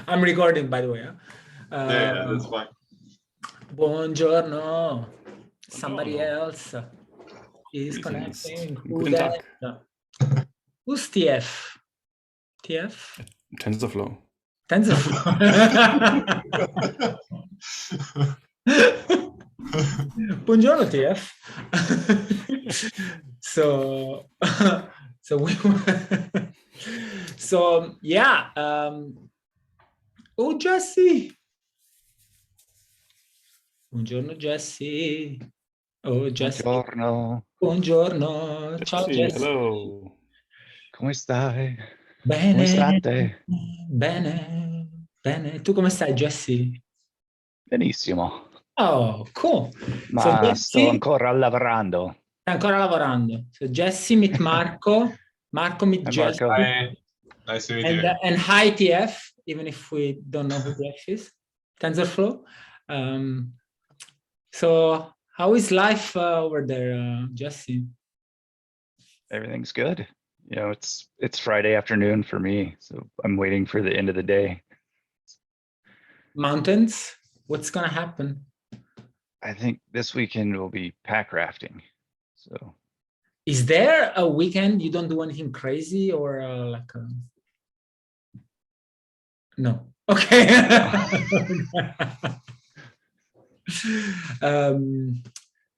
I'm recording, by the way. Yeah, that's fine. Buongiorno. Somebody else is Greetings. connecting. Guten Tag. Who's TF? TF? TensorFlow. TensorFlow. Buongiorno, TF. so yeah. Oh, Jesse. Buongiorno, Jesse. Oh, Jesse. Buongiorno. Buongiorno. Ciao, Jesse. Hello. Come stai? Bene. Come state? Bene. Bene. Tu come stai, Jesse? Benissimo. Oh, cool. Ma Jesse, sto ancora lavorando. stai ancora lavorando. So Jesse meet Marco. Marco meet Hi, Jesse. Marco. Hi. Nice to meet you. And hi, TF, even if we don't know who TF is. TensorFlow. So how is life over there, Jesse? Everything's good. You know, it's Friday afternoon for me, so I'm waiting for the end of the day. Mountains? What's gonna happen? I think this weekend will be pack rafting. So Is there a weekend you don't do anything crazy or like a... No. Okay.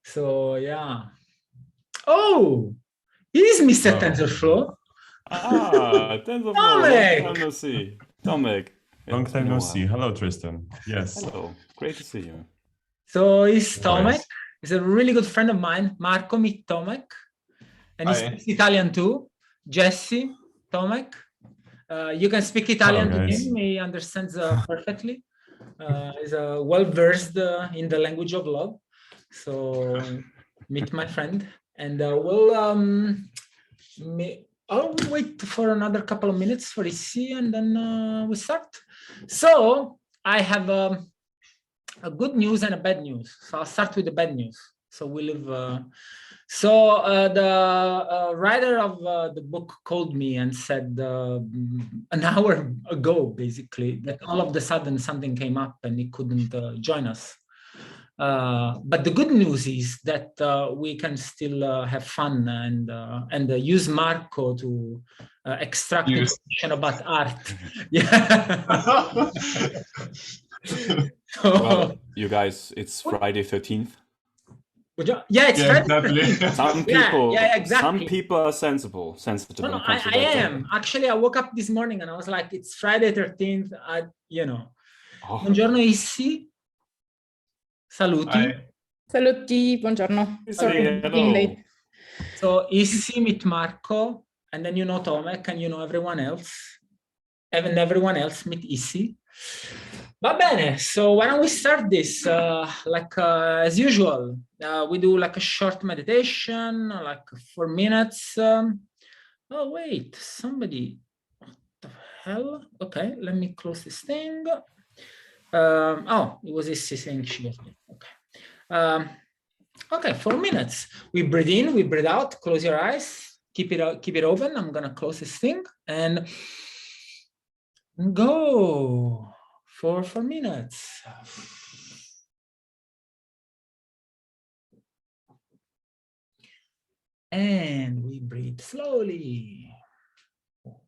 So yeah. Oh, it is Mr. TensorFlow. Ah, TensorFlow. Tomek! Long time no see. Tomek. Long time no see. Hello, Tristan. Yes. Hello. Great to see you. So he's Tomek. Nice. He's a really good friend of mine. Marco meet Tomek. And he Hi. speaks Italian too. Jesse, Tomek. You can speak Italian to guys. him. He understands perfectly. He's well-versed in the language of love. So meet my friend. And I'll wait for another couple of minutes for Issy and then we start. So I have a good news and a bad news. So I'll start with the bad news. So we live. The writer of the book called me and said an hour ago, basically, that all of a sudden something came up and he couldn't join us. But the good news is that we can still have fun and use Marco to extract information about art. Yeah. Well, you guys, it's Friday 13th. Yeah, it's Yeah, Friday. exactly. Some people, exactly. some people are sensitive. No, when it comes to I that am. topic. Actually, I woke up this morning and I was like, it's Friday 13th. Oh. Buongiorno, Issi. Saluti. Hi. Saluti, buongiorno. Sorry for being late. So Issi meet Marco, and then you know Tomek, and you know everyone else. And everyone else meet Issi. Va bene, so why don't we start this? As usual, we do like a short meditation, like 4 minutes. Oh, wait, somebody, what the hell? Okay, let me close this thing. Oh, it was Issi saying she was there. Okay. Okay, 4 minutes. We breathe in, we breathe out, close your eyes, keep it open. I'm gonna close this thing and go for 4 minutes. And we breathe slowly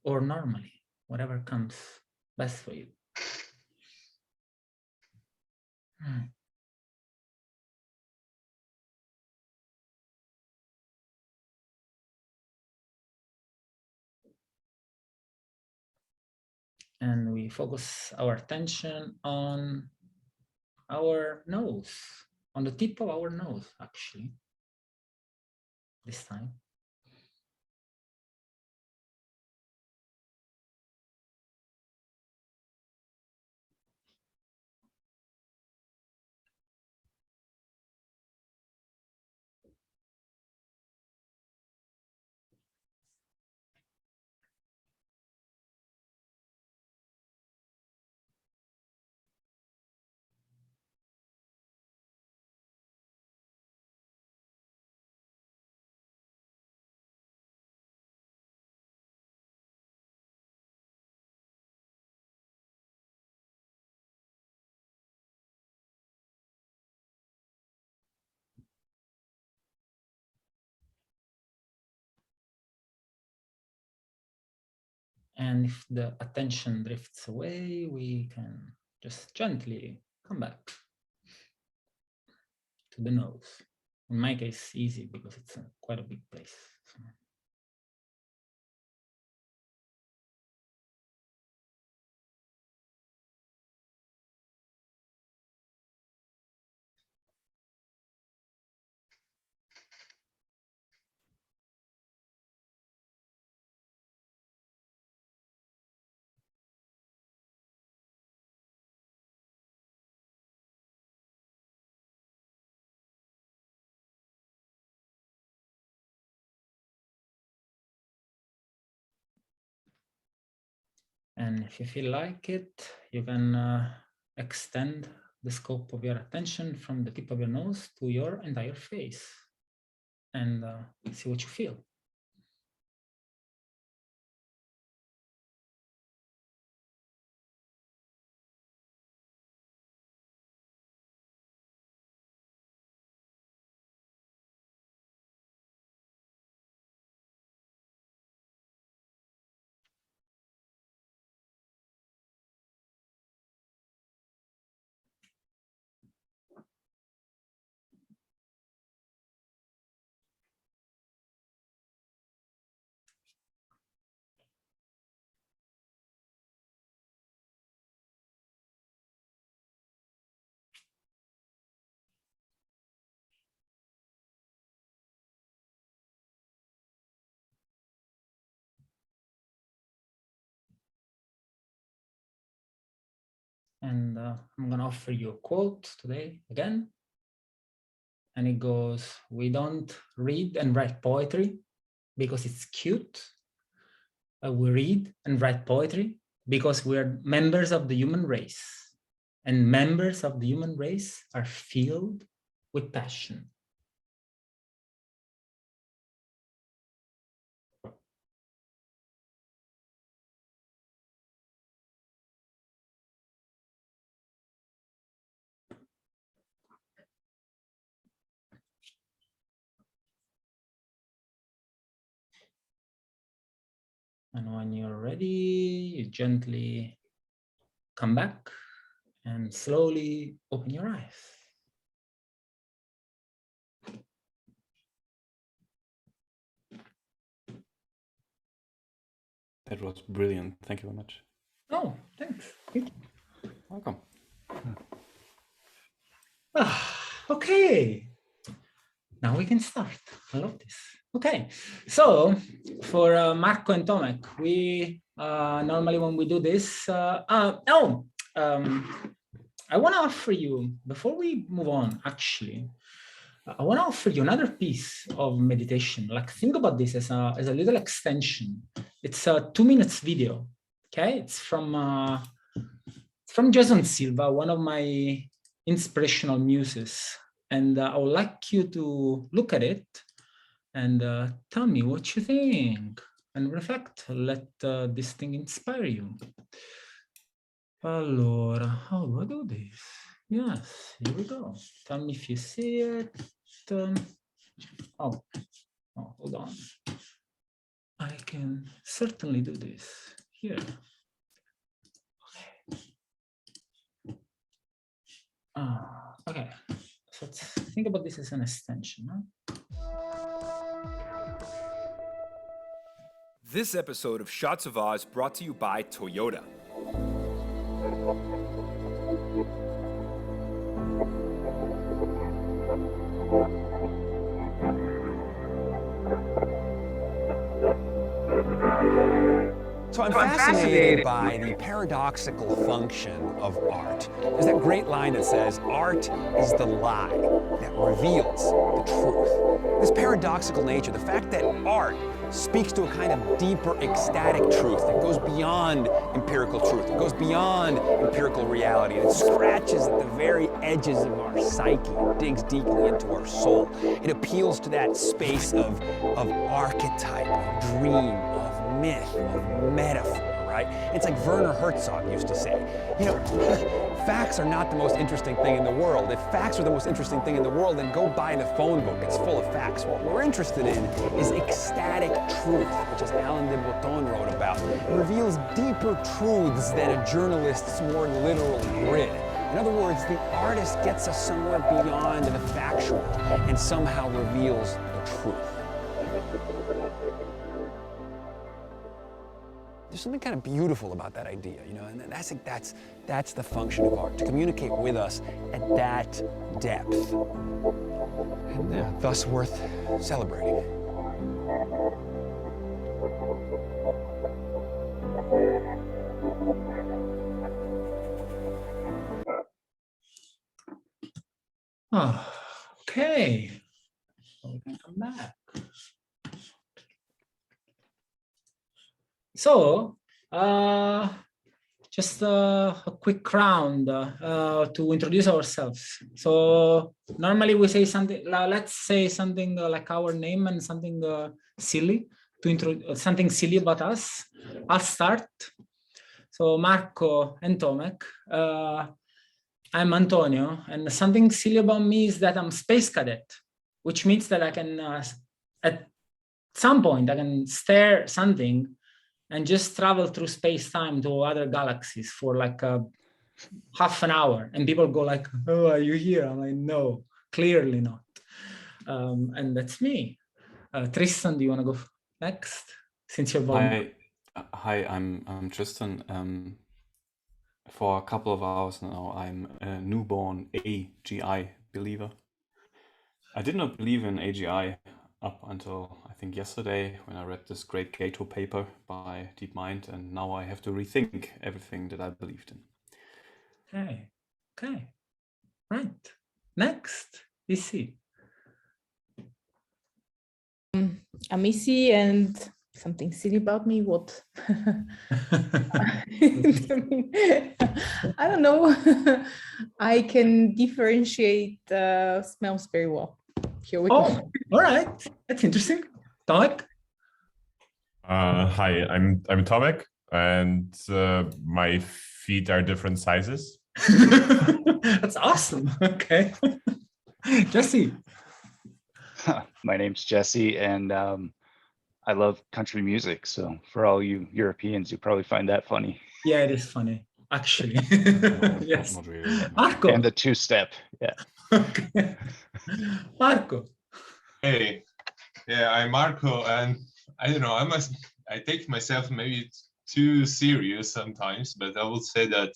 or normally, whatever comes best for you. And we focus our attention on our nose, on the tip of our nose, actually, this time. And if the attention drifts away, we can just gently come back to the nose. In my case, easy because it's quite a big place. So. And if you feel like it, you can extend the scope of your attention from the tip of your nose to your entire face and see what you feel. And I'm going to offer you a quote today again. And it goes, we don't read and write poetry because it's cute. We read and write poetry because we're members of the human race. And members of the human race are filled with passion. And when you're ready, you gently come back and slowly open your eyes. That was brilliant. Thank you very much. Oh, thanks. Welcome. Okay. Now we can start. I love this. Okay. So for Marco and Tomek, we normally when we do this, I want to offer you, before we move on, actually, I want to offer you another piece of meditation. Like, think about this as a little extension. It's a 2 minutes video. Okay, it's from Jason Silva, one of my inspirational muses, and I would like you to look at it and tell me what you think and reflect. Let this thing inspire you. Allora, how do I do this? Yes, here we go. Tell me if you see it. Oh, hold on. I can certainly do this here. Okay, so let's think about this as an extension. Huh? This episode of Shots of Oz brought to you by Toyota. So I'm fascinated by the paradoxical function of art. There's that great line that says, art is the lie that reveals the truth. This paradoxical nature, the fact that art speaks to a kind of deeper ecstatic truth that goes beyond empirical truth, it goes beyond empirical reality, and it scratches at the very edges of our psyche, digs deeply into our soul. It appeals to that space of archetype, of dream, of myth, of metaphor, right? It's like Werner Herzog used to say, you know, facts are not the most interesting thing in the world. If facts are the most interesting thing in the world, then go buy the phone book. It's full of facts. What we're interested in is ecstatic truth, which is Alain de Botton wrote about. It reveals deeper truths than a journalist's more literal grid. In other words, the artist gets us somewhere beyond the factual and somehow reveals the truth. There's something kind of beautiful about that idea, you know, and that's the function of art, to communicate with us at that depth, and thus worth celebrating. Oh, okay. So we can come back. So, just a quick round to introduce ourselves. So normally we say something, let's say something like our name and something silly, to introduce something silly about us. I'll start. So Marco and Tomek. I'm Antonio, and something silly about me is that I'm space cadet, which means that I can, at some point, I can stare something and just travel through space-time to other galaxies for like half an hour. And people go like, oh, are you here? I'm like, no, clearly not. And that's me. Tristan, do you want to go next? Since you're born. Hi, I'm Tristan. For a couple of hours now, I'm a newborn AGI believer. I did not believe in AGI up until I think yesterday when I read this great Gato paper by DeepMind, and now I have to rethink everything that I believed in. Okay, right. Next, Issy. I'm Issy, and something silly about me, what? I don't know. I can differentiate smells very well. Here we go. Oh, all right. That's interesting. Tomek? Hi, I'm Tomek, and my feet are different sizes. That's awesome. Okay. Jesse. My name's Jesse, and I love country music. So for all you Europeans, you probably find that funny. Yeah, it is funny, actually. Yes. Not really. Marco. And the two-step, yeah. Okay. Marco. Hey, yeah, I'm Marco, and I don't know, I take myself maybe too serious sometimes, but I will say that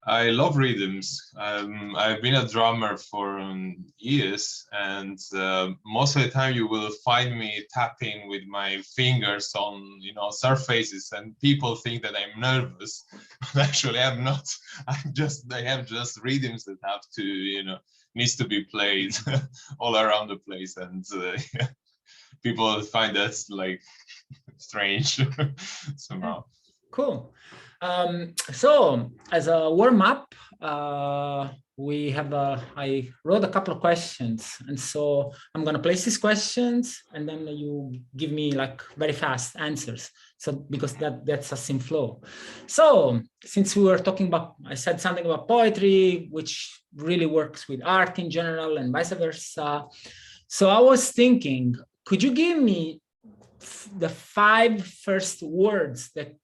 I love rhythms. I've been a drummer for years, and most of the time you will find me tapping with my fingers on, surfaces, and people think that I'm nervous. But actually, I'm not. I have just rhythms that have to, needs to be played all around the place, and people find that like strange somehow. Cool. So as a warm-up, I wrote a couple of questions, and so I'm going to place these questions, and then you give me like very fast answers. So because that's a sim flow. So since we were talking about, I said something about poetry, which really works with art in general and vice versa. So I was thinking, could you give me the 5 first words that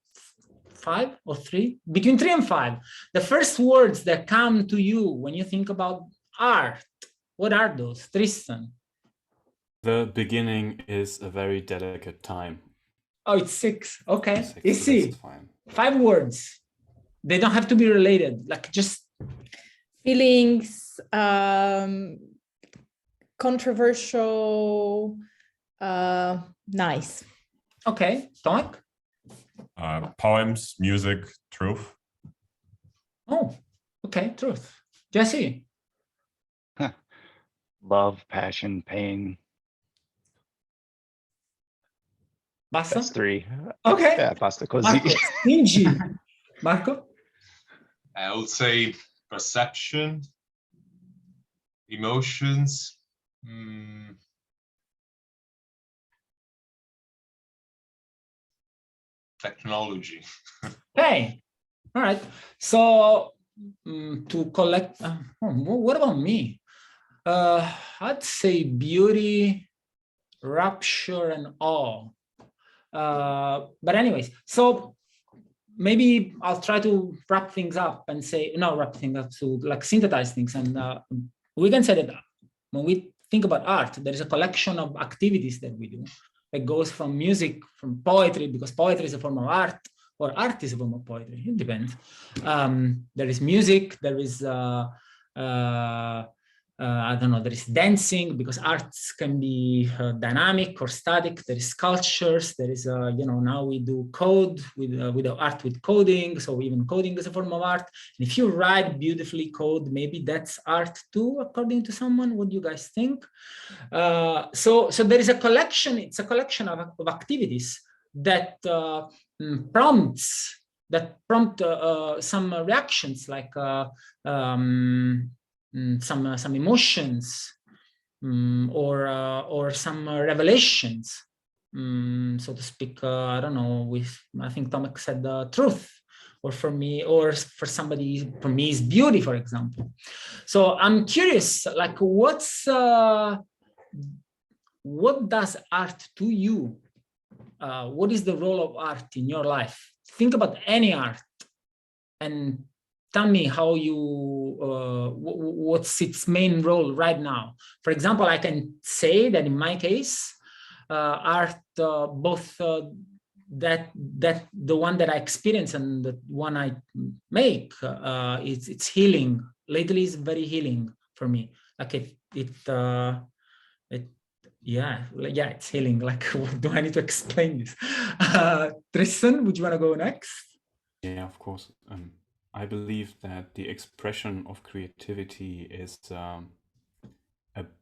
5 or 3, between 3 and 5, the first words that come to you when you think about art? What are those, Tristan? The beginning is a very delicate time. Oh, it's 6. Okay. 6, Easy. so 5 words. They don't have to be related. Like just feelings, controversial, nice. Okay. Tomek? Poems, music, truth. Oh, okay. Truth. Jesse? Love, passion, pain. Basta? That's 3. Okay. Yeah, pasta così. Marco. Stingy. Marco? I would say perception, emotions, technology. Okay, all right. So to collect, what about me? I'd say beauty, rapture, and awe. But anyways, so maybe I'll try to wrap things up and say, no, wrap things up, to like synthesize things. And we can say that when we think about art, there is a collection of activities that we do that goes from music, from poetry, because poetry is a form of art, or art is a form of poetry, it depends. There is music, there is, I don't know, there is dancing, because arts can be dynamic or static. There is sculptures, there is, now we do code with art with coding. So even coding is a form of art. And if you write beautifully code, maybe that's art too, according to someone. What do you guys think? So there is a collection, it's a collection of activities that prompt some reactions, like some emotions, or some revelations, so to speak. I don't know. I think Tomek said the truth, or for me, or for somebody, for me is beauty, for example. So I'm curious, like, what does art to you? What is the role of art in your life? Think about any art and tell me how you, what's its main role right now. For example, I can say that in my case, art, both that the one that I experience and the one I make, it's healing. Lately, it's very healing for me. Like yeah, it's healing. Like, do I need to explain this? Tristan, would you want to go next? Yeah, of course. I believe that the expression of creativity is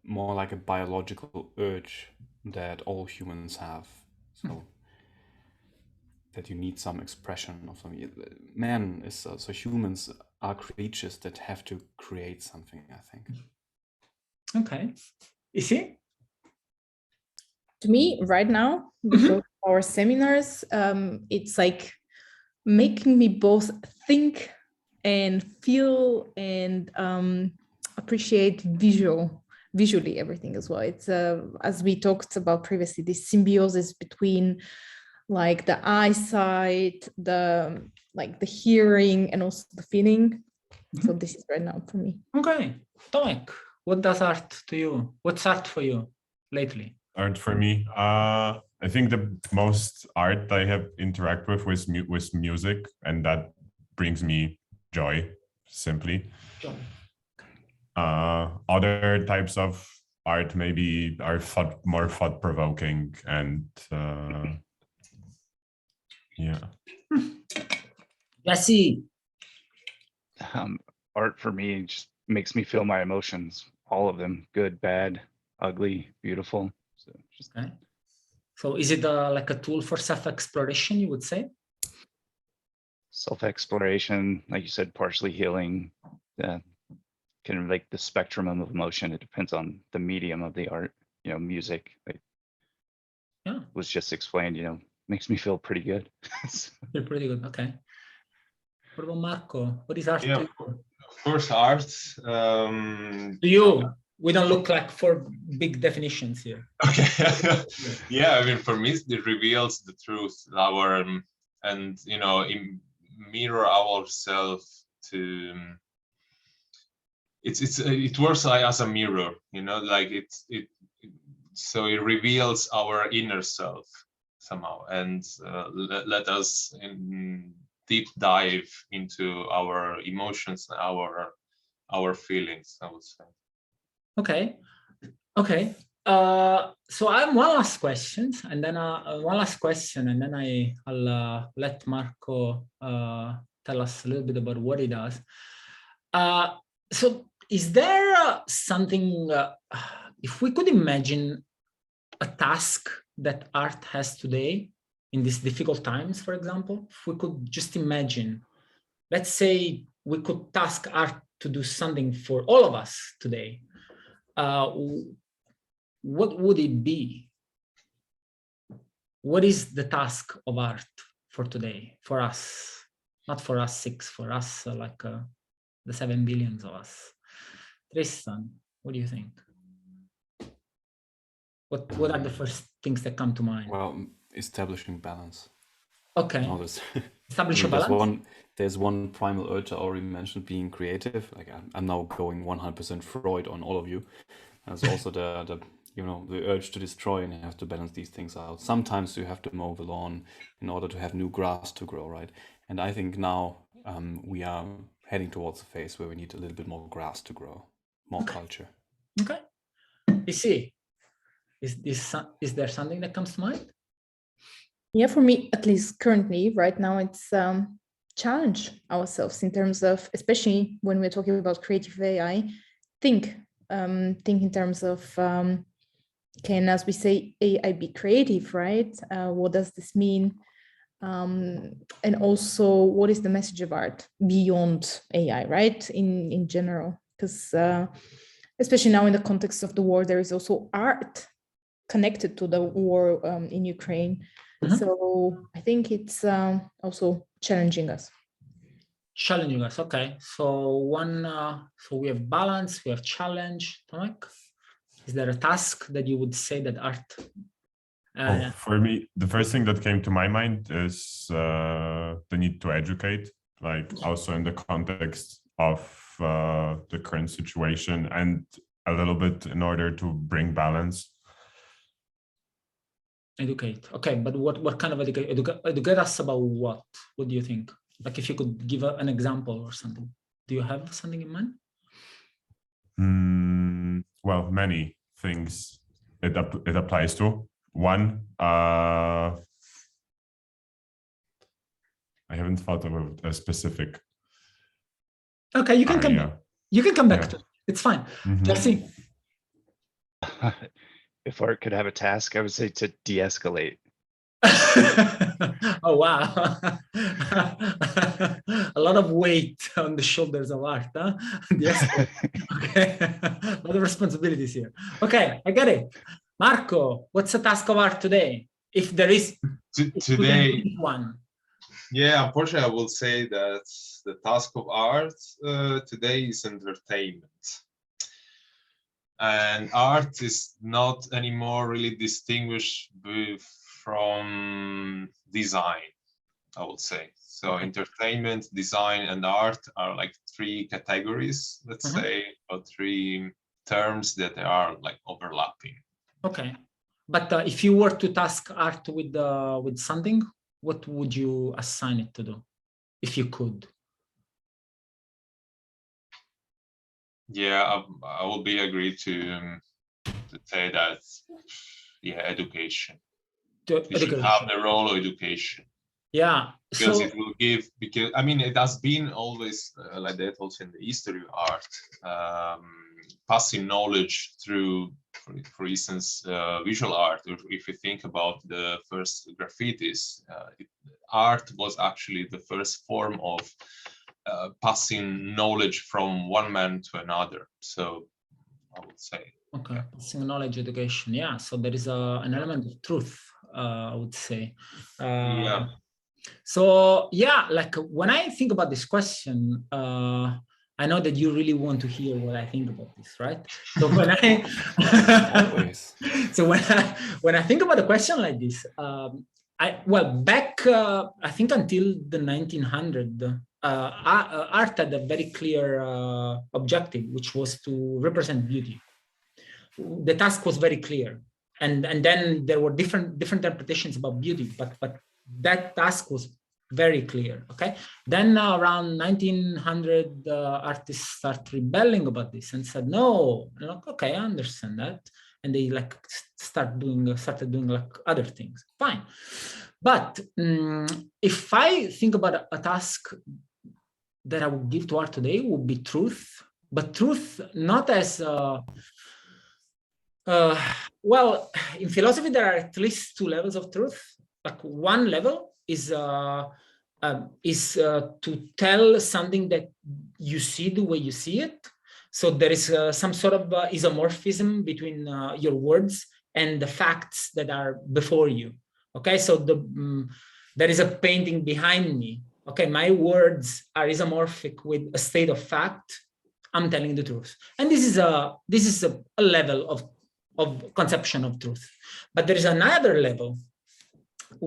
more like a biological urge that all humans have. So that you need some expression of something. Man is so humans are creatures that have to create something, I think. Okay. Is it? To me, right now, because our seminars, it's like making me both think and feel and appreciate visually everything as well. It's as we talked about previously, this symbiosis between like the eyesight, the hearing, and also the feeling. So this is right now for me. Okay, Tomek, what does art to you? What's art for you lately? Art for me, I think the most art I have interact with was music, and that brings me joy, simply. Joy. Other types of art maybe are more thought-provoking, and yeah. Jesse. Art for me just makes me feel my emotions, all of them, good, bad, ugly, beautiful. So just okay. So is it like a tool for self-exploration, you would say? Self-exploration, like you said, partially healing, kind of like the spectrum of emotion. It depends on the medium of the art. Music, like was just explained, makes me feel pretty good. You're pretty good. Okay. What about Marco? What is art to you? Of course, art. To you, we don't look like for big definitions here. Okay. Yeah, I mean, for me, it reveals the truth, and mirror ourselves to. It works as a mirror, like so it reveals our inner self somehow, and let us deep dive into our emotions, our feelings, I would say. Okay. So I have one last question, and then I'll let Marco tell us a little bit about what he does. So is there something, if we could imagine a task that art has today in these difficult times, for example, if we could just imagine, let's say we could task art to do something for all of us today, what would it be? What is the task of art for today, for us, not for us 6, for us like the 7 billions of us? Tristan, what do you think? What are the first things that come to mind? Well, establishing balance. Okay. No, Establish a balance. There's one primal urge I already mentioned, being creative. Like I'm now going 100% Freud on all of you. There's also the urge to destroy, and you have to balance these things out. Sometimes you have to mow the lawn in order to have new grass to grow, right? And I think now we are heading towards a phase where we need a little bit more grass to grow, more culture. Okay. You see, is there something that comes to mind? Yeah, for me, at least currently, right now, it's challenge ourselves in terms of, especially when we're talking about creative AI, think in terms of, can, as we say, AI be creative, right? What does this mean? And also, what is the message of art beyond AI, right? In general, because especially now in the context of the war, there is also art connected to the war in Ukraine. So I think it's also challenging us. Challenging us, okay. So so we have balance, we have challenge. Tomek, is there a task that you would say that art? For me, the first thing that came to my mind is the need to educate, like also in the context of the current situation, and a little bit in order to bring balance. Educate. Okay, but what kind of educate? Educate us about what? What do you think? Like if you could give an example or something. Do you have something in mind? Well, many things it applies to. One, I haven't thought of a specific. Okay, you can come back. You can come back to it. It's fine. Jesse. If art could have a task, I would say to de-escalate. Oh, wow. A lot of weight on the shoulders of art, huh? Yes. Okay. A lot of responsibilities here. Okay, I get it. Marco, what's the task of art today? If there is today one. Yeah, unfortunately, I will say that the task of art today is entertainment. And art is not anymore really distinguished from design, I would say. So entertainment, design, and art are like 3 categories, let's say, or 3 terms that are like overlapping. Okay, but if you were to task art with something, what would you assign it to do, if you could? Yeah, I will be agreed to say that, yeah, education. It should have the role of education. Yeah, because it will give. Because I mean, it has been always like that, also in the history of art, passing knowledge through, for instance, visual art. If you think about the first graffitis, art was actually the first form of passing knowledge from one man to another. So I would say. Okay, passing knowledge, education. Yeah, so there is an element of truth, I would say. Yeah. So yeah, like when I think about this question, I know that you really want to hear what I think about this, right? So when I always. So when I think about a question like this, back I think until the 1900s, art had a very clear objective, which was to represent beauty. The task was very clear, and then there were different interpretations about beauty, but that task was very clear. Okay, then around 1900, artists start rebelling about this and said no. Like, okay, I understand that, and they like started doing like other things. Fine, but if I think about a task that I would give to art today, would be truth, but truth not as well, in philosophy, there are at least 2 levels of truth. Like one level is to tell something that you see the way you see it. So there is some sort of isomorphism between your words and the facts that are before you. Okay, so there is a painting behind me. Okay, my words are isomorphic with a state of fact. I'm telling the truth, and this is a level of conception of truth. But there is another level,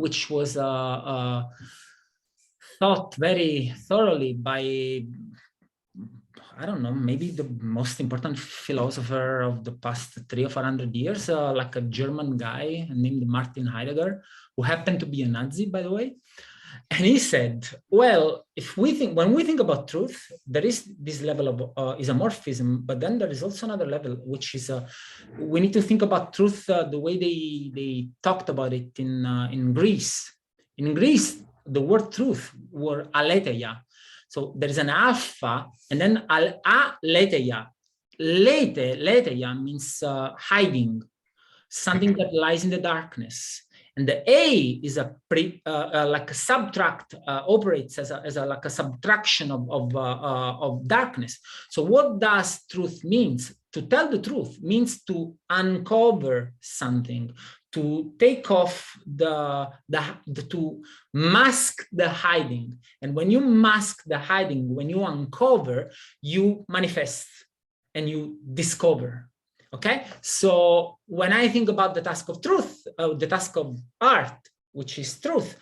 which was thought very thoroughly by, I don't know, maybe the most important philosopher of the past 300 or 400 years, like a German guy named Martin Heidegger, who happened to be a Nazi, by the way. And he said, well, when we think about truth, there is this level of isomorphism, but then there is also another level, which is we need to think about truth the way they talked about it in Greece. In Greece, the word truth were aletheia. So there is an alpha and then aletheia. Letheia means hiding, something that lies in the darkness. And the A is like a subtract, operates as like a subtraction of darkness. So what does truth means? To tell the truth means to uncover something, to take off to mask the hiding. And when you mask the hiding, when you uncover, you manifest and you discover. Okay, so when I think about the task of truth, the task of art, which is truth,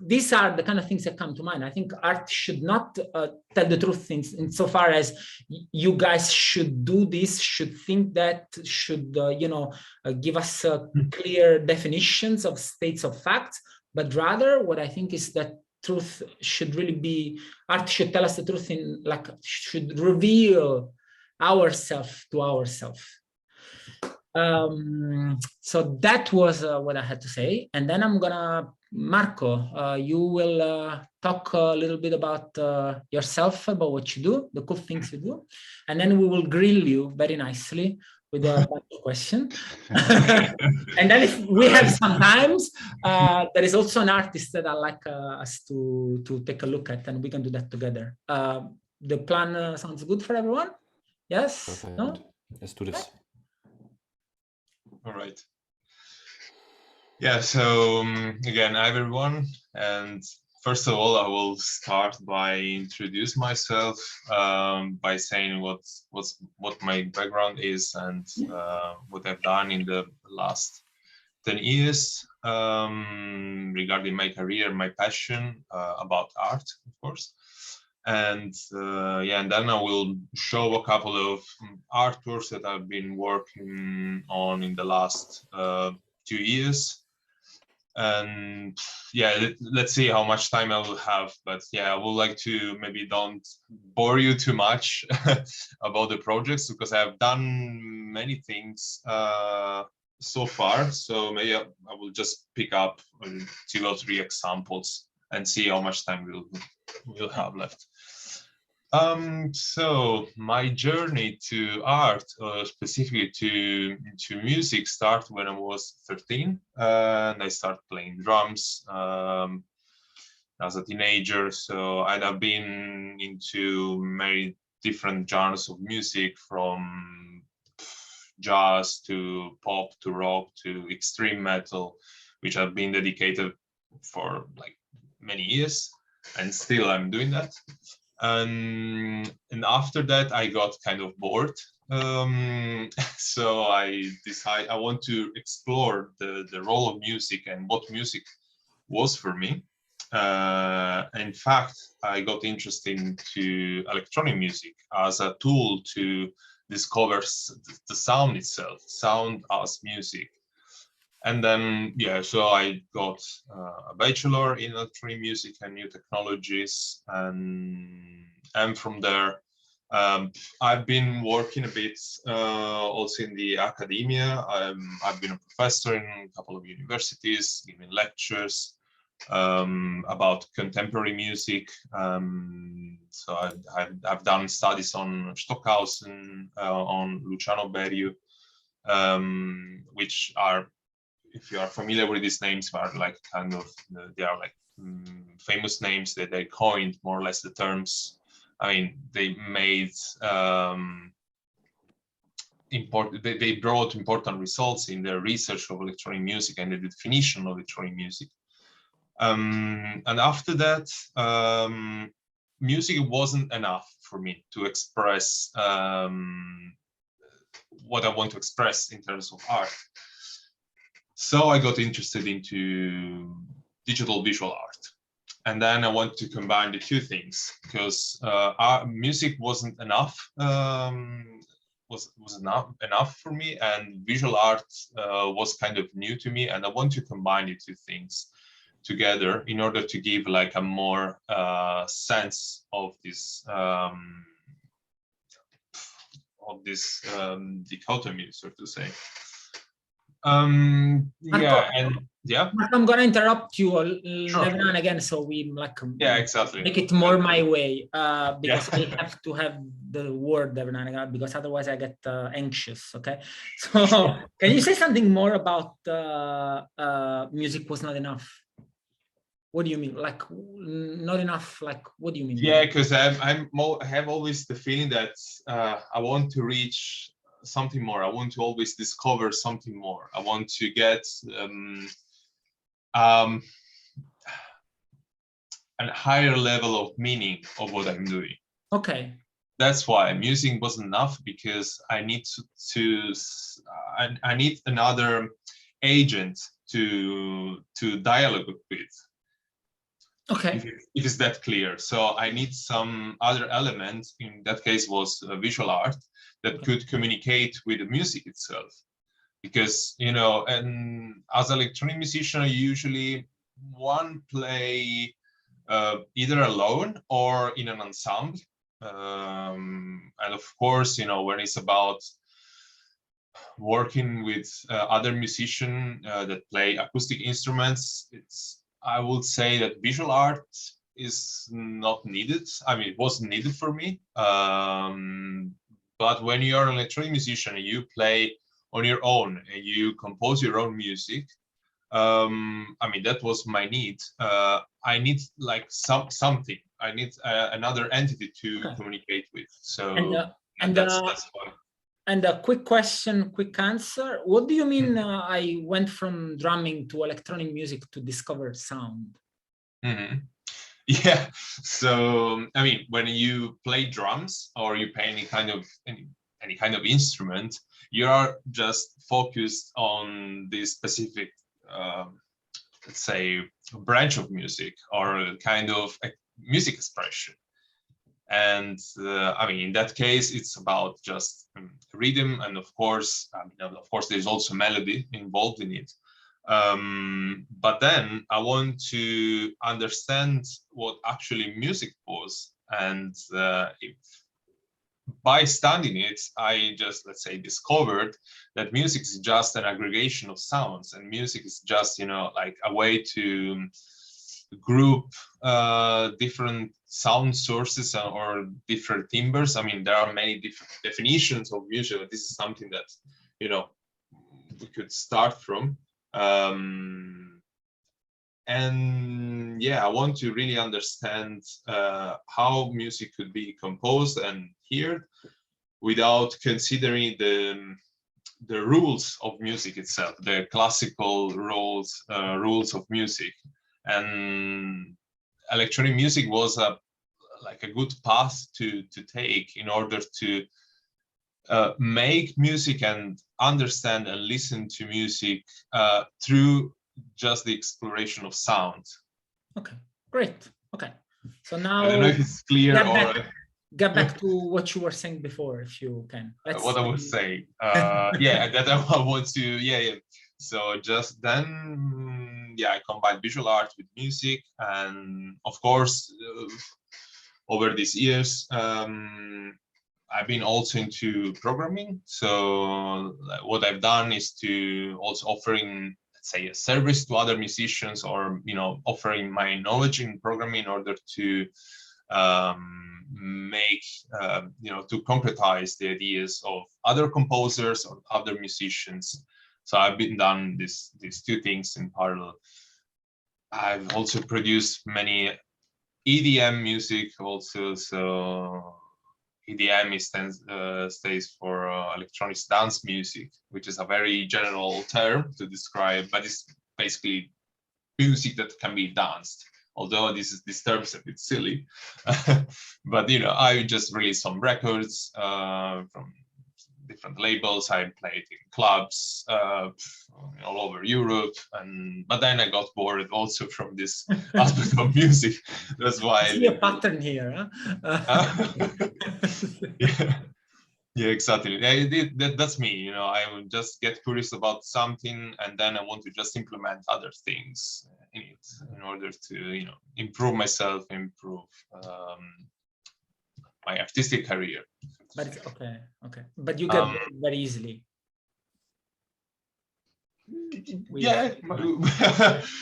these are the kind of things that come to mind. I think art should not tell the truth insofar as you guys should do this, should think that, should give us clear definitions of states of facts, but rather what I think is that truth should really be, art should tell us the truth should reveal ourselves to ourselves. So that was what I had to say. And then I'm gonna, Marco, you will talk a little bit about yourself, about what you do, the cool things you do. And then we will grill you very nicely with a bunch of questions. And then if we have some times, there is also an artist that I'd like us to take a look at, and we can do that together. The plan sounds good for everyone? Yes? Perfect. No? Let's do this. All right. Yeah, so again, hi everyone. And first of all, I will start by introduce myself by saying what my background is and what I've done in the last 10 years regarding my career, my passion about art, of course. And and then I will show a couple of artworks that I've been working on in the last 2 years. And yeah, let's see how much time I will have. But yeah, I would like to maybe don't bore you too much about the projects, because I have done many things so far. So maybe I will just pick up 2 or 3 examples and see how much time we'll have left. So my journey to art, specifically to music, started when I was 13, and I started playing drums as a teenager. So I've been into many different genres of music, from jazz to pop to rock to extreme metal, which I've been dedicated for like many years, and still I'm doing that. And after that, I got kind of bored. So I decided I want to explore the role of music and what music was for me. In fact, I got interested into electronic music as a tool to discover the sound itself, sound as music. And then, yeah, so I got a bachelor in electronic music and new technologies. And from there, I've been working a bit also in the academia. I've been a professor in a couple of universities, giving lectures about contemporary music. So I've done studies on Stockhausen, on Luciano Berio, which are, if you are familiar with these names, are like kind of, they are like famous names that they coined more or less the terms. I mean, they made they brought important results in the research of electronic music and the definition of electronic music. And after that, music wasn't enough for me to express what I want to express in terms of art. So I got interested into digital visual art. And then I want to combine the two things, because music wasn't enough, was enough for me, and visual art was kind of new to me, and I want to combine the two things together in order to give like a more sense of this dichotomy, so to say. Yeah, and yeah. I'm gonna interrupt you Sure. every now and again, so we like yeah, exactly. make it more my way, because I have to have the word every now and again, because otherwise I get anxious. Okay, so can you say something more about music was not enough? What do you mean? Like not enough? Like what do you mean? Yeah, because I have always the feeling that I want to reach something more. I want to always discover something more. I want to get a higher level of meaning of what I'm doing. Okay. That's why music wasn't enough, because I need I need another agent to dialogue with. Okay. If it's that clear. So I need some other element. In that case was visual art that could communicate with the music itself. Because, you know, and as an electronic musician, I usually play either alone or in an ensemble. And of course, you know, when it's about working with other musicians that play acoustic instruments, I would say that visual art is not needed. I mean, it wasn't needed for me. But when you are an electronic musician and you play on your own and you compose your own music, I mean, that was my need. I need like something. I need another entity to communicate with. So that's why. And a quick question, quick answer. What do you mean I went from drumming to electronic music to discover sound? Mm-hmm. Yeah, so I mean, when you play drums or you play any kind of instrument, you are just focused on this specific, let's say, branch of music or kind of music expression. And I mean, in that case, it's about just rhythm, and of course, there's also melody involved in it. But then I want to understand what actually music was, and by studying it, I just, let's say, discovered that music is just an aggregation of sounds, and music is just, you know, like a way to group different sound sources or different timbres. I mean, there are many different definitions of music, but this is something that, you know, we could start from. And yeah, I want to really understand how music could be composed and heard without considering the rules of music itself, the classical rules of music. And electronic music was a good path to take in order to make music and understand and listen to music through just the exploration of sound. Okay, great. Okay, so now I don't know if it's clear get back to what you were saying before, if you can. What I was saying. Yeah, that I want to. Yeah. So just then, yeah, I combined visual art with music, and of course, over these years, I've been also into programming. So what I've done is to also offering, let's say, a service to other musicians, or, you know, offering my knowledge in programming in order to make, you know, to concretize the ideas of other composers or other musicians. So I've been done these two things in parallel. I've also produced many EDM music also. So EDM stands for electronic dance music, which is a very general term to describe, but it's basically music that can be danced. Although this disturbs a bit silly, but you know, I just released some records from different labels. I played in clubs all over Europe, but then I got bored also from this aspect of music. That's why I see a pattern here. Huh? Yeah, exactly. That's me. You know, I will just get curious about something, and then I want to just implement other things in it in order to, you know, improve myself, improve my artistic career. But it's okay. But you get bored very easily. Yeah.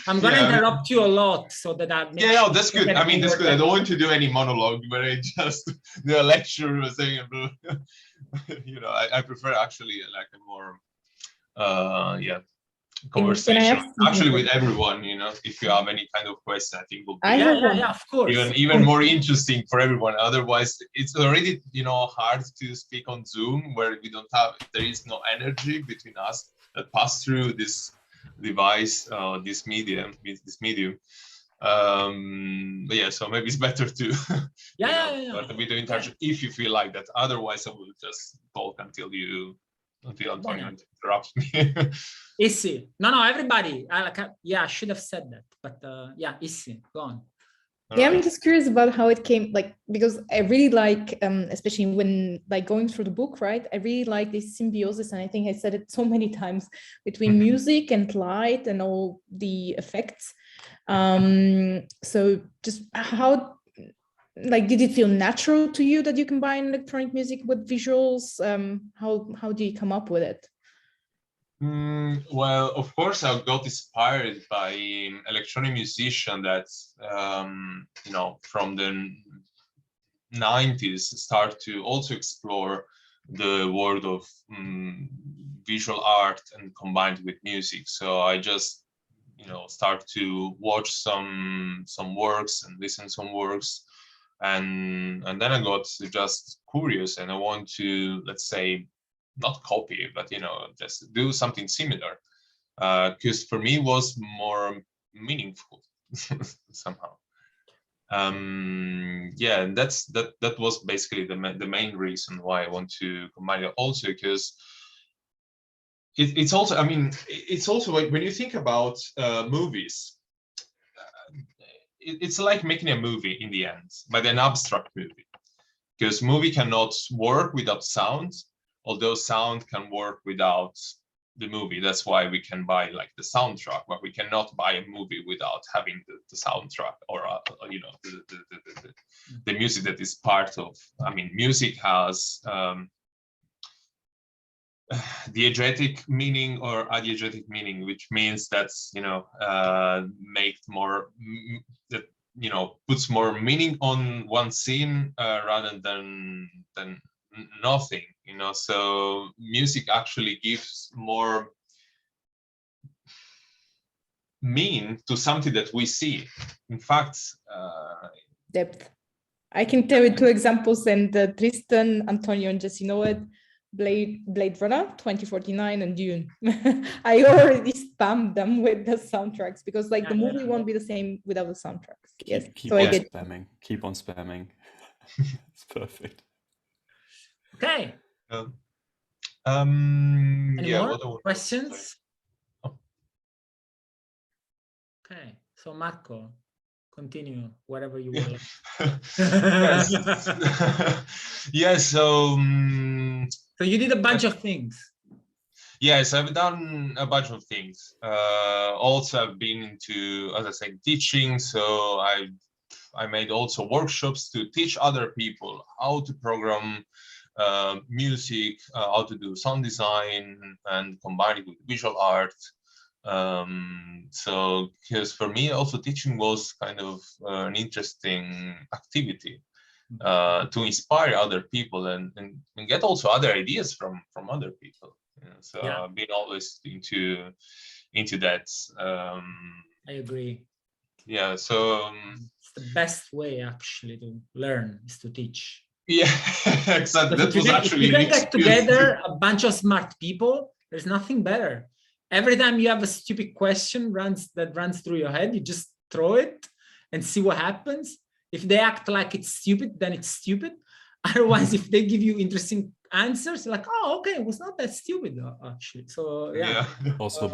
I'm gonna interrupt you a lot so that I make no, that's good. I mean, that's good. I don't want to do any monologue where I just do a lecture or saying, you know, I prefer actually like a more conversation actually with everyone. You know, if you have any kind of question, I think will be of course, even more interesting for everyone. Otherwise, it's already, you know, hard to speak on Zoom where there is no energy between us that pass through this device, this medium. But yeah, so maybe it's better to a video interaction if you feel like that. Otherwise, I will just talk until Antonio interrupts me. Issy, no, everybody. I should have said that, but Issy, go on. Yeah, I'm just curious about how it came, like, because I really like, especially when like going through the book, right? I really like this symbiosis, and I think I said it so many times, between music and light and all the effects. So just how, like, did it feel natural to you that you combine electronic music with visuals? How do you come up with it? Well, of course, I got inspired by electronic musician that, you know, from the 90s start to also explore the world of visual art and combined with music. So I just, you know, start to watch some works and listen some works, and then I got just curious, and I want to, let's say, not copy, but, you know, just do something similar, because for me it was more meaningful somehow. Yeah, and that was basically the main reason why I want to combine it. Also because it's also, I mean, it's also when you think about movies, it's like making a movie in the end, but an abstract movie, because movie cannot work without sound, although sound can work without the movie. That's why we can buy like the soundtrack, but we cannot buy a movie without having the soundtrack or you know, the music that is part of. I mean, music has diegetic meaning or adiegetic meaning, which means that's, you know, make more that, you know, puts more meaning on one scene rather than nothing, you know. So music actually gives more meaning to something that we see. In fact, depth. I can tell you 2 examples, and Tristan, Antonio, and Jesse know it. Blade Runner 2049 and Dune. I already spammed them with the soundtracks because like the movie won't be the same without the soundtracks. Yes. Keep on spamming. Keep on spamming. It's perfect. Okay. Any more questions? Oh. Okay, so Marco, continue wherever you will. Yes. So you did a bunch of things. Yes, I've done a bunch of things. Also, I've been into, as I said, teaching. So I made also workshops to teach other people how to program music, how to do sound design, and combine it with visual art. So, because for me, also teaching was kind of an interesting activity to inspire other people and get also other ideas from other people. You know, so I've been always into that. I agree. Yeah, so it's the best way actually to learn is to teach. Yeah, exactly. That was actually if you can get together a bunch of smart people, there's nothing better. every time you have a stupid question that runs through your head, you just throw it and see what happens. If they act like it's stupid, then it's stupid. Otherwise, if they give you interesting answers, like, oh, okay, it was not that stupid actually. So yeah. Also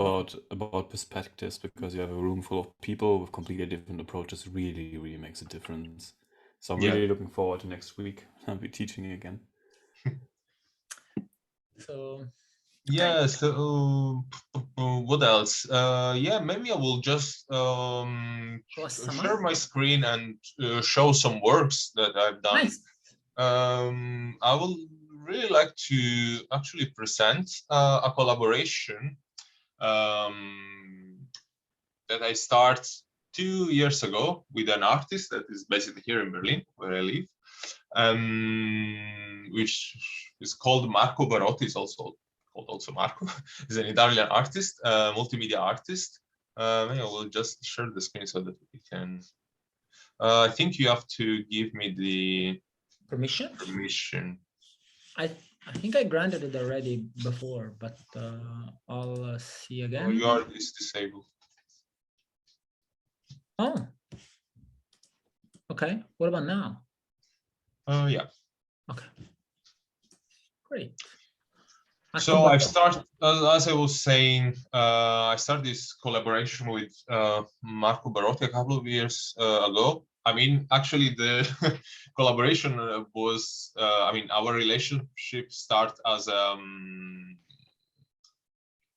about perspectives, because you have a room full of people with completely different approaches, really makes a difference. So I'm really looking forward to next week. I'll be teaching again. So yeah, so what else? Yeah, maybe I will just share my screen and show some works that I've done. Nice. I will really like to actually present a collaboration that I started 2 years ago with an artist that is based here in Berlin, where I live, which is called Marco Accardi. Is also called Marco. He's an Italian artist, multimedia artist. I will just share the screen so that we can. I think you have to give me the permission. I think I granted it already before, but I'll see again. Oh, you are disabled. Oh. Okay. What about now? Yeah. Okay. Great. So I've started, as I was saying, I started this collaboration with Marco Accardi a couple of years ago. I mean, actually, the collaboration was, I mean, our relationship started as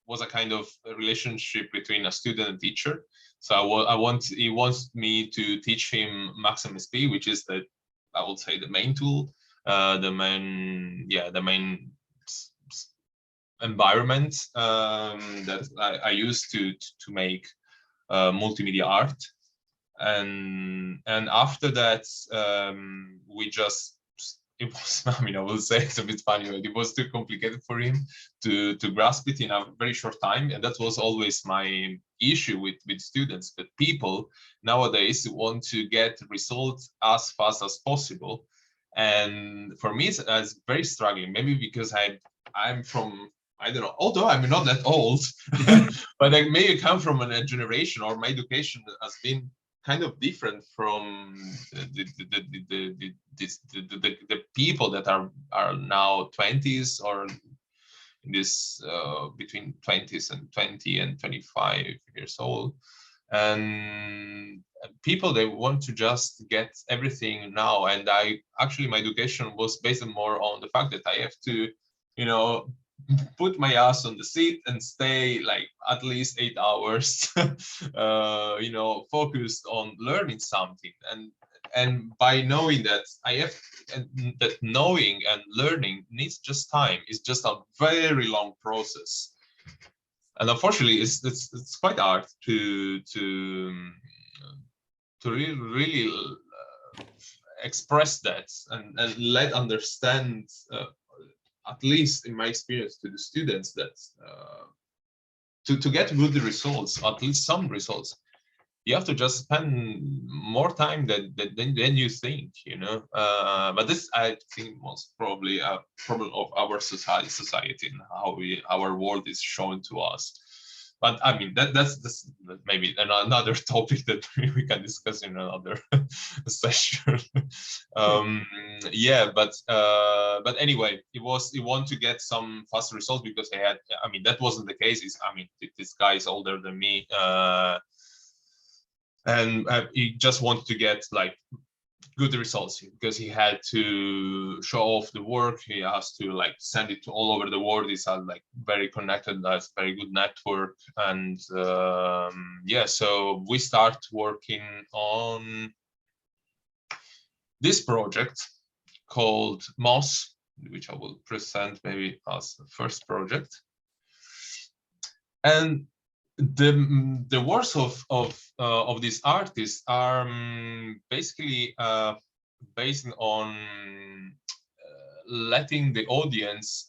was a kind of a relationship between a student and teacher. So he wants me to teach him Maxim SP, which is the, I would say, the main tool, the main environment that I use to make multimedia art. And after that, we just, it was, I mean, I will say it's a bit funny, but it was too complicated for him to grasp it in a very short time. And that was always my issue with students. But people nowadays want to get results as fast as possible. And for me, it's very struggling, maybe because I'm from, I don't know, although I'm not that old, but I may come from a generation, or my education has been kind of different from the people that are now 20s, or in this between 20s and 20 and 25 years old. And people, they want to just get everything now. And my education was based more on the fact that I have to, you know, put my ass on the seat and stay like at least 8 hours, you know, focused on learning something. And by knowing that that knowing and learning needs just time, it's just a very long process. And unfortunately, it's quite hard to really express that and let understand. At least in my experience, to the students, that to get good results, at least some results, you have to just spend more time than you think, you know. But this, I think, most probably a problem of our society and how our world is shown to us. But I mean, that's maybe another topic that we can discuss in another session. Yeah, but anyway, he wanted to get some fast results because he had. I mean, that wasn't the case. I mean, this guy is older than me, and he just wanted to get like good results because he had to show off the work. He has to like send it to all over the world. He's like very connected, has very good network, and yeah. So we start working on this project called Moss, which I will present maybe as the first project. And the works of these artists are basically based on letting the audience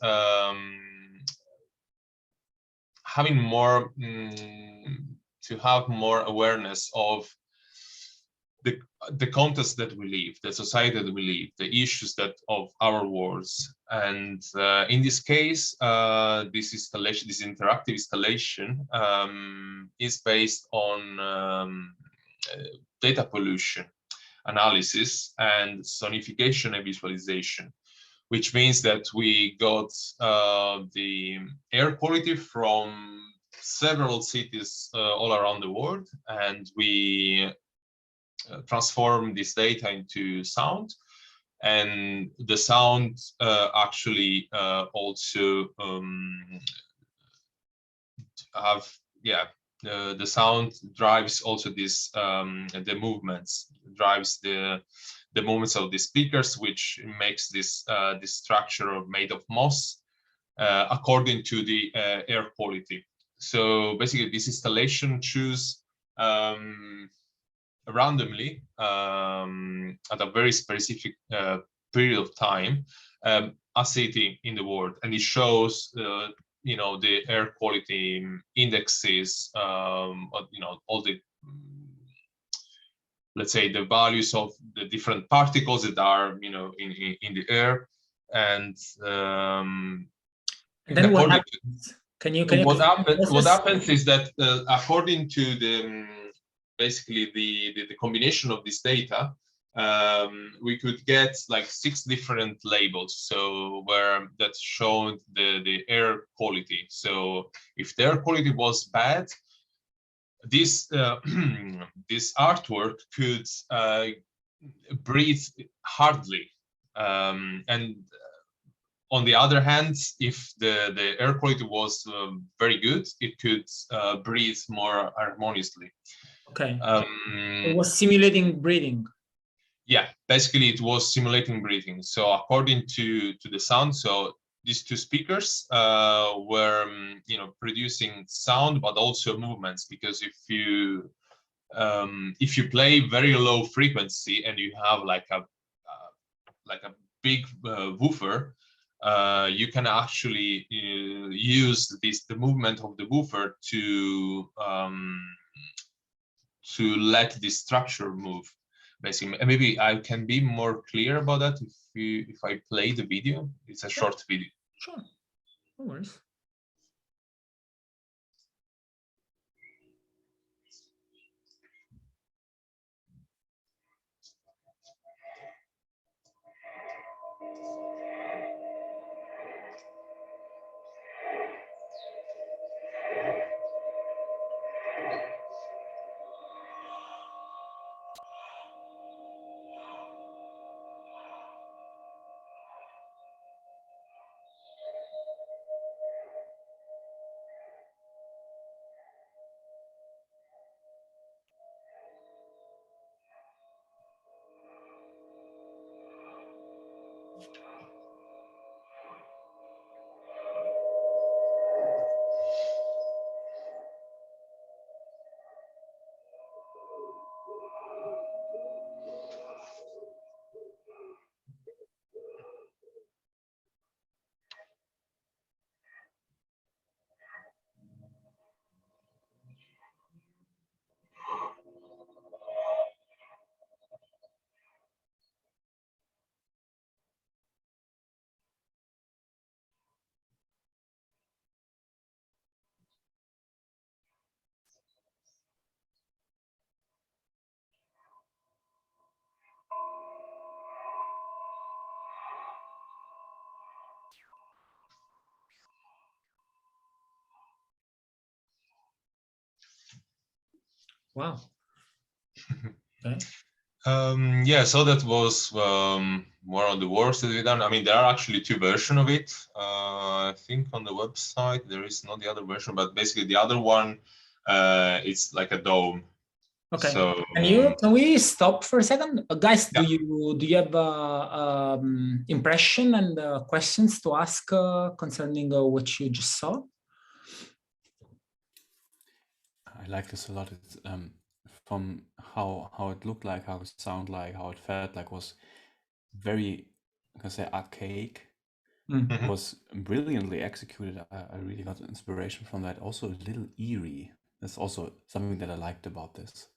having more to have more awareness of the context that we live, the society that we live, the issues that of our worlds. And in this case, this installation, this interactive installation, is based on data pollution analysis and sonification and visualization, which means that we got the air quality from several cities all around the world, and we transform this data into sound. And the sound actually also have, the sound drives also this the movements, drives the movements of the speakers, which makes this this structure made of moss according to the air quality. So basically, this installation choose randomly at a very specific period of time a city in the world, and it shows you know, the air quality indexes, you know, all the let's say the values of the different particles that are, you know, in the air. And then what happens? What happens is that according to the basically the combination of this data, we could get like 6 different labels, so where that showed the air quality. So if the air quality was bad, this this artwork could breathe hardly, and on the other hand, if the air quality was very good, it could breathe more harmoniously. Okay. It was simulating breathing. Yeah, basically it was simulating breathing. So according to the sound, so these 2 speakers were you know, producing sound but also movements, because if you play very low frequency and you have like a big woofer, you can actually use the movement of the woofer to let the structure move. Basically, maybe I can be more clear about that if I play the video. It's a short video. Sure, no worries. Wow. Okay. Yeah, so that was one of the works that we've done. I mean, there are actually 2 versions of it. I think on the website there is not the other version, but basically the other one, it's like a dome. Okay. So Can we stop for a second, guys? Yeah. Do you have impression and questions to ask concerning what you just saw? I like this a lot. It's, from how it looked like, how it sounded like, how it felt like, was very, I can say, archaic. Mm-hmm. Was brilliantly executed. I really got inspiration from that. Also a little eerie. That's also something that I liked about this.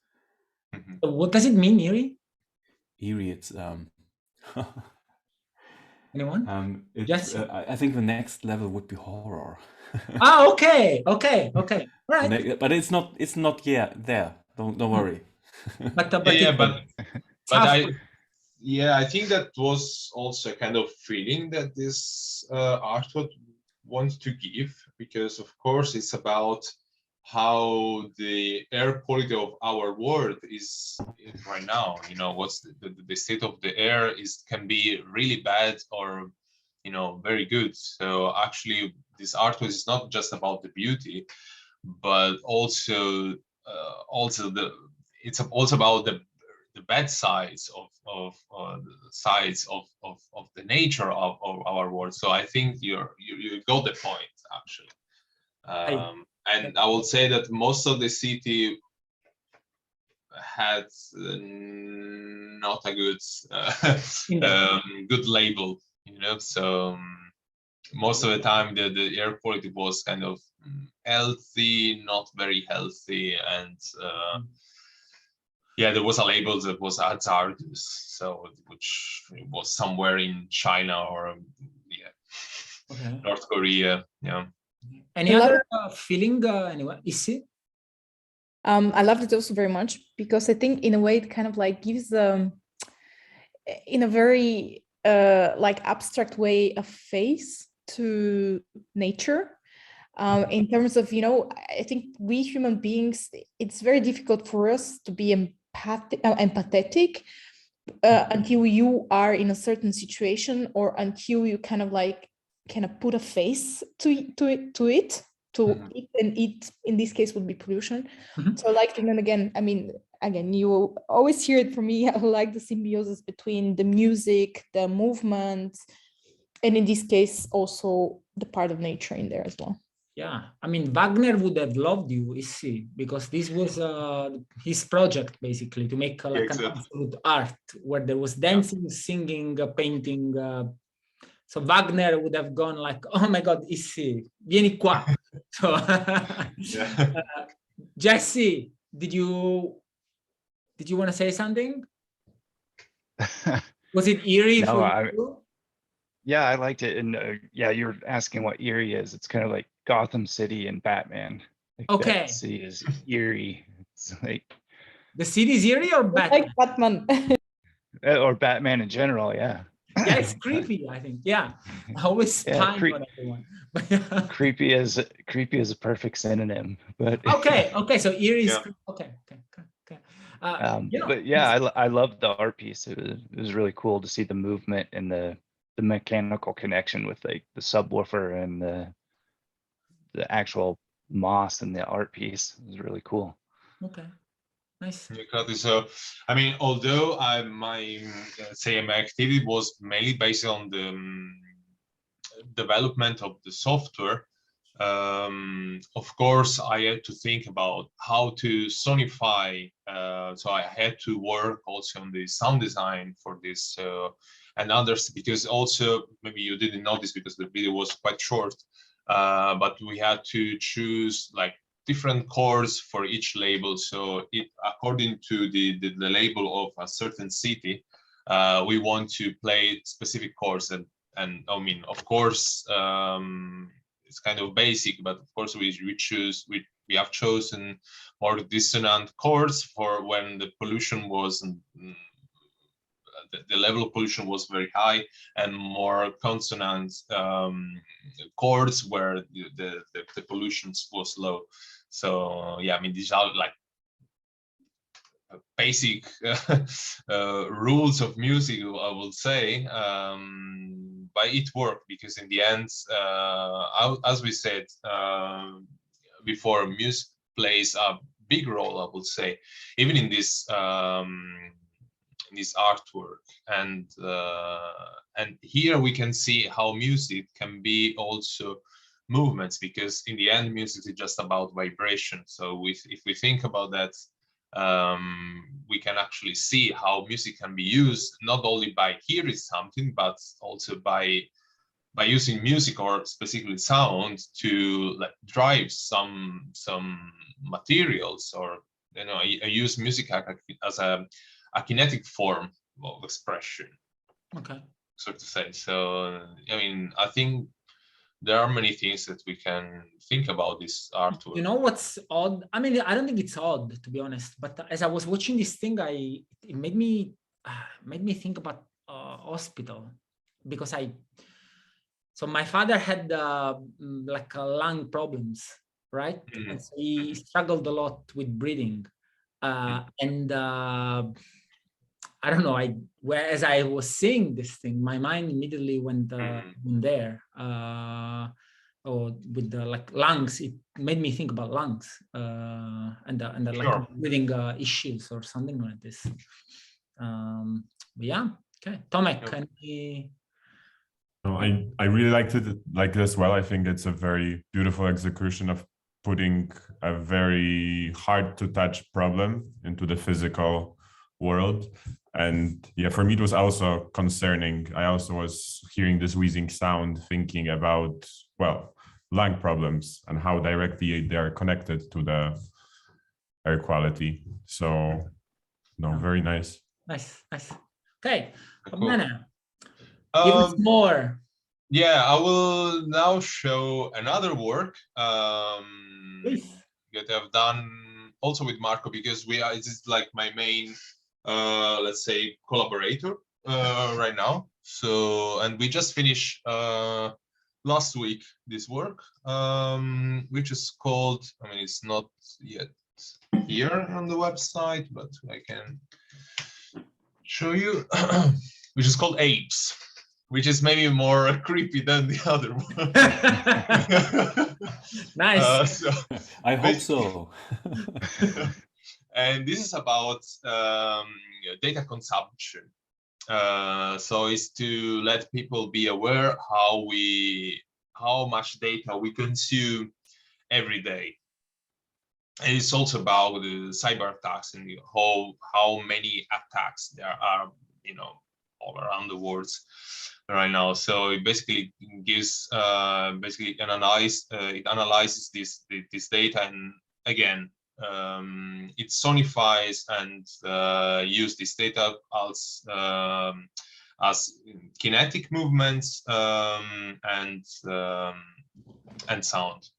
What does it mean, eerie? Eerie, it's Anyone? it's I think the next level would be horror. Okay. Right. But it's not yet there. Don't worry. But I think that was also a kind of feeling that this artwork wants to give, because of course it's about how the air quality of our world is right now. You know, what's the state of the air can be really bad or, you know, very good. So actually this artwork is not just about the beauty, but also it's also about the bad sides of the nature of our world. So I think you got the point, actually. And I would say that most of the city had not a good good label, you know. So most of the time the air quality was kind of healthy, not very healthy, and yeah, there was a label that was hazardous, so which was somewhere in China or North Korea. Yeah. Any other feeling, anyway, Issy? I loved it also very much, because I think in a way it kind of like gives in a very like abstract way a face to nature. In terms of, you know, I think we human beings, it's very difficult for us to be empathetic until you are in a certain situation, or until you kind of put a face to it. And it in this case would be pollution. So I liked it. And again, I mean, you always hear it from me. I like the symbiosis between the music, the movement, and in this case also the part of nature in there as well. Yeah, I mean, Wagner would have loved you, Issy, because this was his project, basically, to make like an absolute art where there was dancing, singing, painting. So Wagner would have gone like, oh my God, Issy, vieni qua. So Jesse, did you want to say something? Was it eerie for you? Yeah, I liked it. And yeah, you're asking what eerie is. It's kind of like Gotham City and Batman. Like okay. That city is eerie. It's like the city is eerie or Batman? Like Batman. Or Batman in general, yeah. Yeah, it's creepy, I think. Yeah. I always spying on everyone. creepy is a perfect synonym. But okay, so eerie is okay. You know, but yeah, I love the art piece. It was really cool to see the movement and the mechanical connection with like the subwoofer and the actual moss and the art piece. It was really cool. Okay, nice. So, I mean, although my activity was mainly based on the development of the software, of course, I had to think about how to sonify. So I had to work also on the sound design for this and others, because also maybe you didn't notice because the video was quite short, but we had to choose like different chords for each label. So it, according to the label of a certain city, we want to play specific chords. And I mean, of course, it's kind of basic, but of course we have chosen more dissonant chords for when the pollution was the level of pollution was very high, and more consonant chords where the pollution was low. So yeah, I mean, these are like basic rules of music, I would say, but it worked because in the end, as we said before, music plays a big role, I would say, even in this artwork. And here we can see how music can be also movements, because in the end, music is just about vibration. So if we think about that, we can actually see how music can be used not only by hearing something, but also by using music or specifically sound to like drive some materials or I use music as a kinetic form of expression. Okay. So to say. So I mean, I think there are many things that we can think about this artwork. You know what's odd? I mean, I don't think it's odd, to be honest. But as I was watching this thing, it made me think about hospital, because so my father had like lung problems, right? And so he struggled a lot with breathing, and I don't know. As I was saying this thing, my mind immediately went there. Or with the like lungs, it made me think about lungs and the like breathing issues or something like this. But yeah, okay. Tomek, can we? No, I really liked it like this. Well, I think it's a very beautiful execution of putting a very hard to touch problem into the physical world. And yeah, for me, it was also concerning. I also was hearing this wheezing sound, thinking about, well, lung problems and how directly they are connected to the air quality. So, no, very nice. Nice. Okay, Cool. Give us more. Yeah, I will now show another work that I've done also with Marco, because it's like my main, let's say, collaborator right now. So, and we just finished last week this work, which is called, I mean, it's not yet here on the website, but I can show you, which is called Apes, which is maybe more creepy than the other one. Nice. So I hope so. And this is about data consumption. So it's to let people be aware how much data we consume every day. And it's also about the cyber attacks and how many attacks there are, all around the world right now. So it basically gives it analyzes this data, and again it sonifies and use this data as kinetic movements and sound.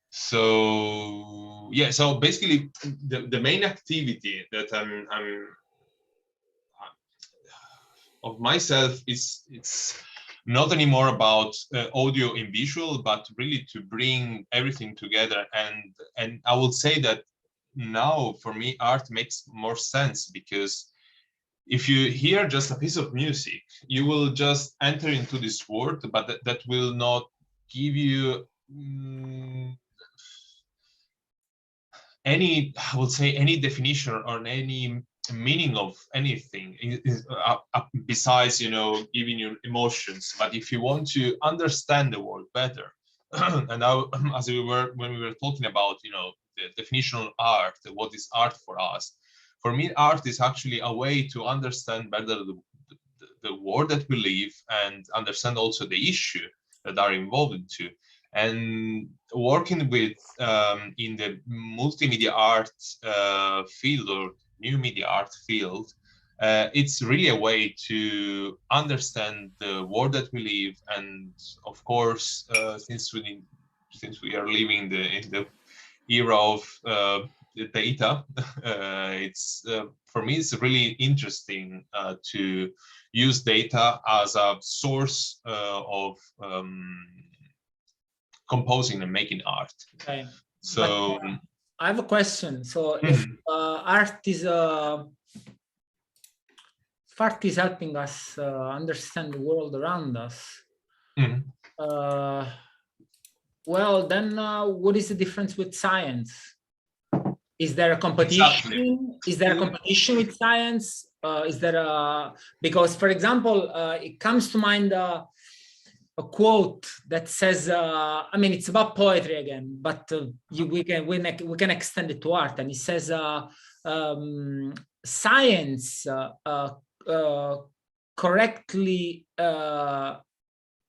So yeah, so basically the main activity that I'm of myself it's not anymore about audio and visual, but really to bring everything together. And I would say that now for me art makes more sense, because if you hear just a piece of music, you will just enter into this world, but that will not give you any, I would say, any definition or any meaning of anything besides, giving you emotions. But if you want to understand the world better, and when we were talking about, the definition of art, what is art for us? For me, art is actually a way to understand better the world that we live, and understand also the issue that are involved into. And working with in the multimedia art field or new media art field, it's really a way to understand the world that we live. And of course, since we are living in the era of the data, it's for me it's really interesting to use data as a source of composing and making art. Okay. So I have a question. So if art is helping us understand the world around us, well, then what is the difference with science? Is there a competition? Exactly. Is there a competition with science? Because, for example, it comes to mind a quote that says, I mean, it's about poetry again, but we can extend it to art. And it says, science correctly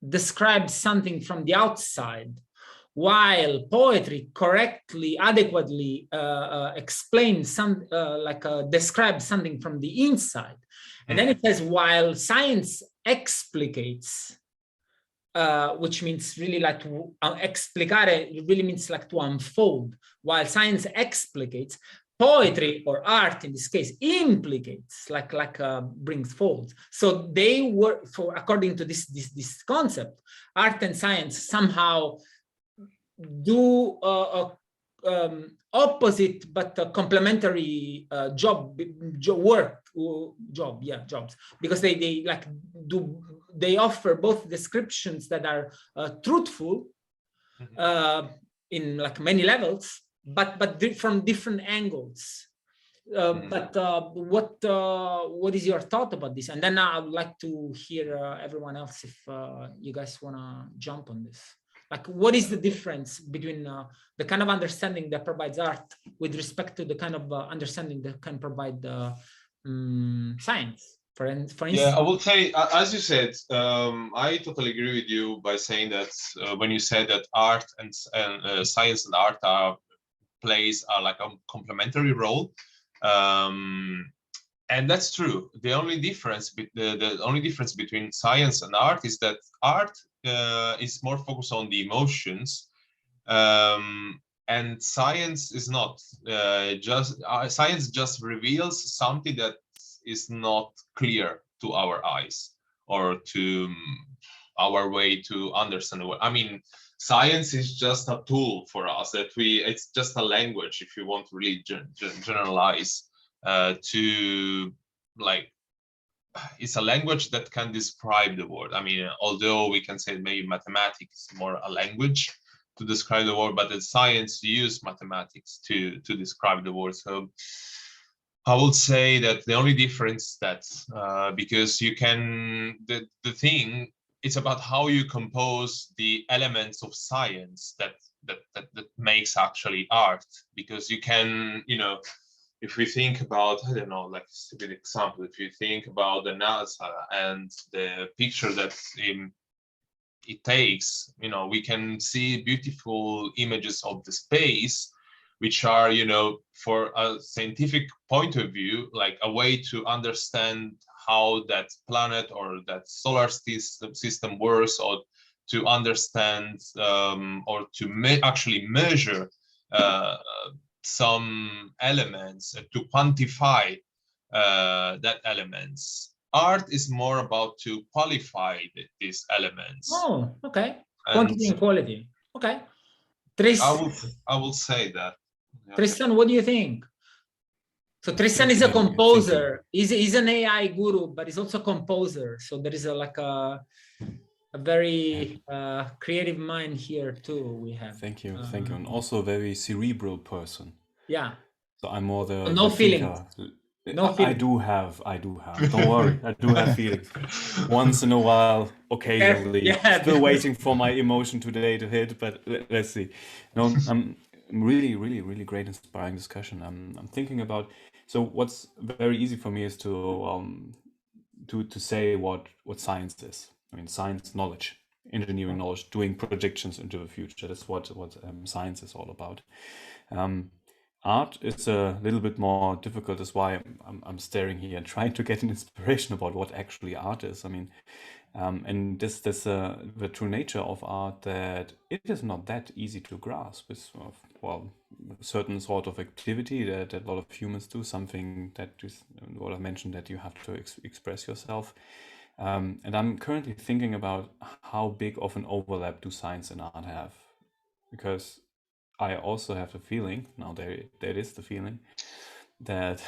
describes something from the outside, while poetry correctly, adequately explains describes something from the inside. And then it says, while science explicates, which means really like to explicare, it really means like to unfold. While science explicates, poetry or art in this case implicates, brings forth. So they were, according to this concept, art and science somehow do opposite but complementary jobs, because they offer both descriptions that are truthful in like many levels, but from different angles. What is your thought about this? And then I would like to hear everyone else if you guys want to jump on this. Like, what is the difference between the kind of understanding that provides art with respect to the kind of understanding that can provide science? For instance, yeah, I will say, as you said, I totally agree with you by saying that when you said that art and science and art plays like a complementary role, and that's true. The only difference, the only difference between science and art is that art is more focused on the emotions, and science is not. Science just reveals something that is not clear to our eyes or to our way to understand the world. I mean, science is just a tool for us that it's just a language, if you want to really generalize, to like, it's a language that can describe the world. I mean, although we can say maybe mathematics is more a language to describe the world, but the science use mathematics to describe the world. So I would say that the only difference that because you can, the thing, it's about how you compose the elements of science that makes actually art. Because you can, you know, if we think about, I don't know, like a stupid example, if you think about the NASA and the picture that it takes, you know, we can see beautiful images of the space, which are, you know, for a scientific point of view, like a way to understand how that planet or that solar system works, or to understand or to actually measure some elements, to quantify that elements. Art is more about to qualify these elements. Oh, okay. Quantity and quality. Okay. Tristan, I will say that. Yeah. Tristan, what do you think? So Tristan is a composer. He's an AI guru, but he's also a composer. So there is a very creative mind here too. We have. Thank you, and also a very cerebral person. Yeah. So I'm more the no feelings. No feelings. I do have. Don't worry, I do have feelings. Once in a while, occasionally. Yeah. Still waiting for my emotion today to hit, but let's see. No, really great, inspiring discussion. I'm thinking about. So what's very easy for me is to say what science is. I mean, science, knowledge, engineering knowledge, doing projections into the future. That's what science is all about. Art is a little bit more difficult. That's why I'm staring here and trying to get an inspiration about what actually art is. I mean, and this the true nature of art, that it is not that easy to grasp. It's well, a certain sort of activity that a lot of humans do, something that is what I mentioned, that you have to express yourself. And I'm currently thinking about how big of an overlap do science and art have, because I also have the feeling, now there is the feeling, that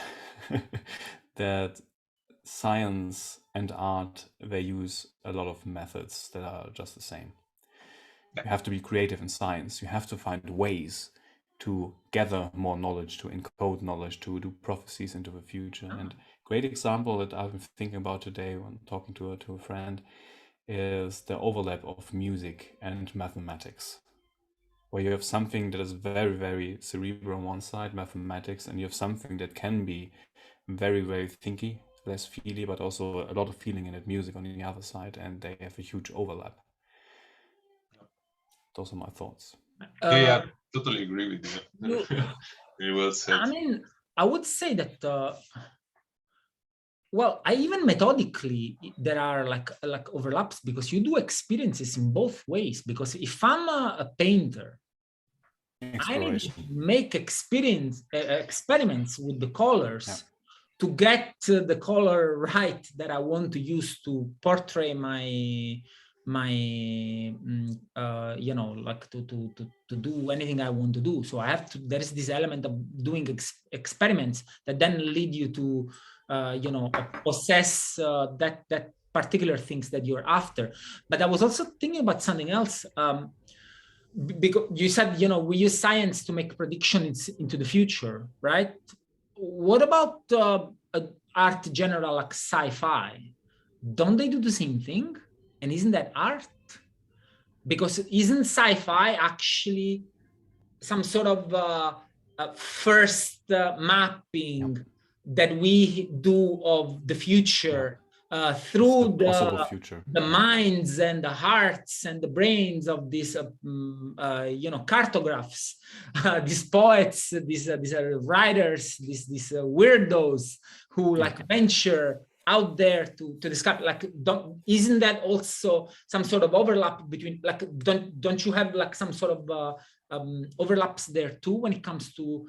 that science and art, they use a lot of methods that are just the same. You have to be creative in science. You have to find ways to gather more knowledge, to encode knowledge, to do prophecies into the future. And great example that I've been thinking about today when talking to a friend is the overlap of music and mathematics, where you have something that is very, very cerebral on one side, mathematics, and you have something that can be very, very thinky, less feely, but also a lot of feeling in it, music on the other side, and they have a huge overlap. Those are my thoughts. Yeah, totally agree with you. Very well said. I mean, I would say that well, I even methodically there are like overlaps, because you do experiences in both ways. Because if I'm a painter, I need to make experiments with the colors to get the color right that I want to use to portray my you know, like to do anything I want to do. So I have to, there is this element of doing experiments that then lead you to you know, possess that particular things that you're after. But I was also thinking about something else, because you said, you know, we use science to make predictions into the future, right? What about art general, like sci-fi? Don't they do the same thing? And isn't that art? Because isn't sci-fi actually some sort of first mapping that we do of the future through the minds and the hearts and the brains of these you know, cartographs, these poets, these writers, these weirdos who like venture out there to discover, like, isn't that also some sort of overlap between, like, don't you have like some sort of overlaps there too when it comes to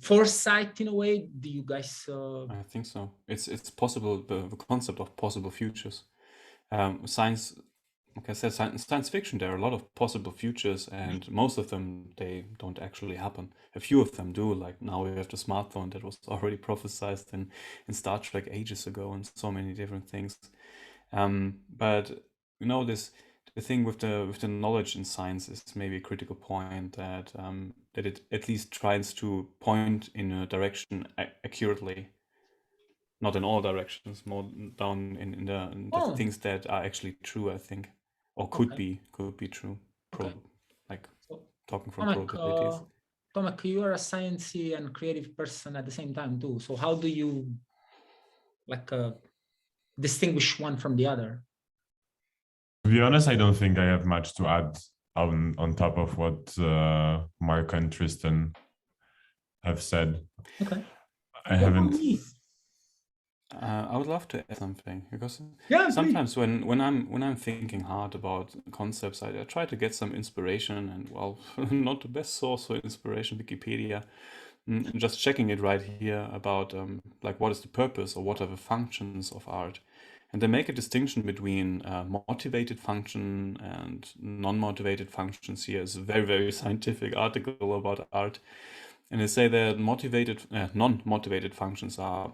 foresight in a way? Do you guys? I think so. It's possible, the concept of possible futures. Science, like I said, science fiction, there are a lot of possible futures, and most of them, they don't actually happen. A few of them do, like now we have the smartphone that was already prophesized in Star Trek ages ago, and so many different things. But you know, the thing with the knowledge in science is maybe a critical point, that that it at least tries to point in a direction accurately, not in all directions, more down in the things that are actually true, I think, or could be true. Like talking from probabilities. Tomek, you are a sciencey and creative person at the same time too. So how do you like distinguish one from the other? To be honest, I don't think I have much to add on top of what Marco and Tristan have said. Okay. I haven't. I would love to add something, because sometimes when I'm thinking hard about concepts, I try to get some inspiration, and well, not the best source for inspiration, Wikipedia. Just checking it right here about like what is the purpose or what are the functions of art. And they make a distinction between motivated function and non-motivated functions. Here is a very, very scientific article about art. And they say that non-motivated functions are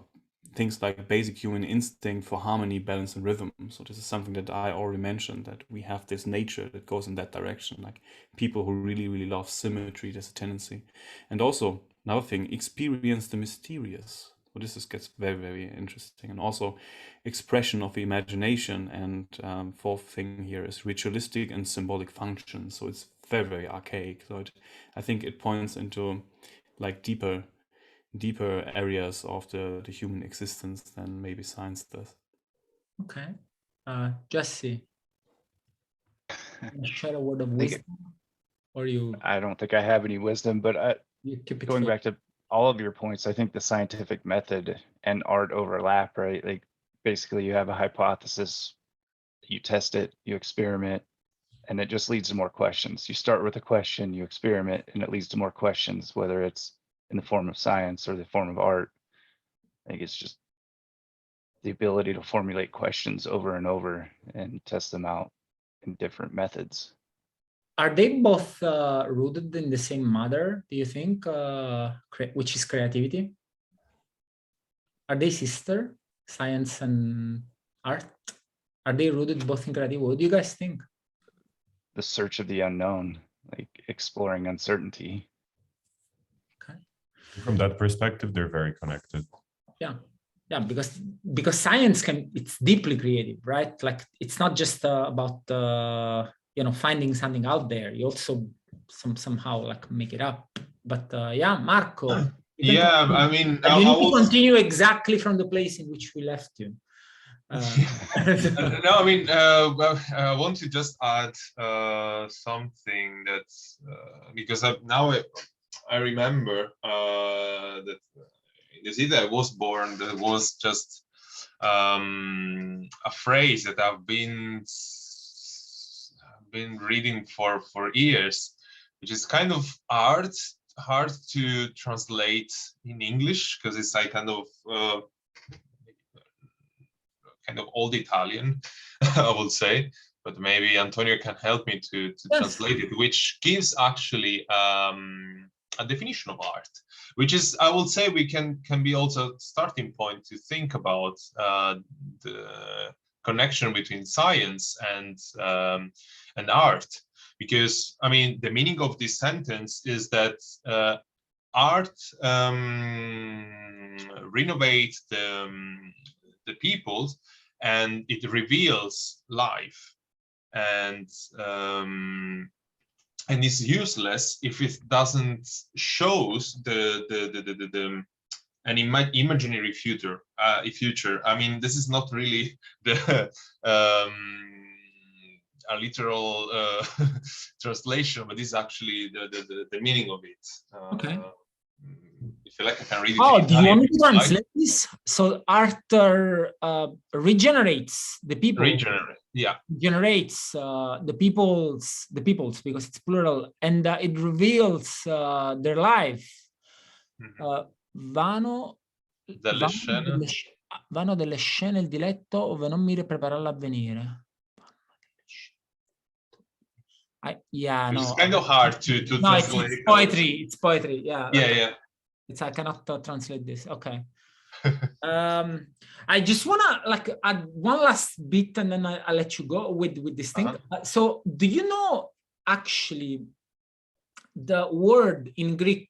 things like basic human instinct for harmony, balance, and rhythm. So this is something that I already mentioned, that we have this nature that goes in that direction. Like people who really, really love symmetry, there's a tendency. And also, another thing, experience the mysterious. So this gets very, very interesting. And also expression of the imagination. And fourth thing here is ritualistic and symbolic function. So it's very, very archaic. So I think it points into like deeper areas of the human existence than maybe science does. Okay. Jesse, share a word of wisdom? Or you? I don't think I have any wisdom, but going back to all of your points, I think the scientific method and art overlap, right? Like basically you have a hypothesis, you test it, you experiment, and it just leads to more questions. You start with a question, you experiment, and it leads to more questions, whether it's in the form of science or the form of art. I think it's just the ability to formulate questions over and over and test them out in different methods. Are they both rooted in the same mother, do you think, which is creativity? Are they sister, science and art? Are they rooted both in creativity? What do you guys think? The search of the unknown, like exploring uncertainty. Okay. From that perspective, they're very connected. Yeah, because science it's deeply creative, right? Like it's not just about you know, finding something out there. You also somehow like make it up. But yeah, Marco. Yeah, I mean, you need to continue exactly from the place in which we left you. No, I mean, well, I want to just add something that's because I remember that in the city that I was born, there was just a phrase that I've been reading for years, which is kind of hard to translate in English because it's like kind of old Italian, I would say, but maybe Antonio can help me to translate it, which gives actually a definition of art, which is, I would say, we can be also starting point to think about the connection between science and art, because I mean the meaning of this sentence is that art renovates the peoples, and it reveals life, and is useless if it doesn't shows an imaginary future. I mean, this is not really the a literal translation, but this is actually the meaning of it. Okay. If you like, I can read it. Oh, do you want me to translate this? So art regenerates the people. Generates the peoples because it's plural, and it reveals their life. Vano delle scene il diletto ove non mi prepara l'avvenire. Yeah, no. It's kind of hard to translate. It's poetry. It's poetry. Yeah. Yeah. I cannot translate this. Okay. I just wanna add one last bit, and then I'll let you go with this thing. So, do you know actually the word in Greek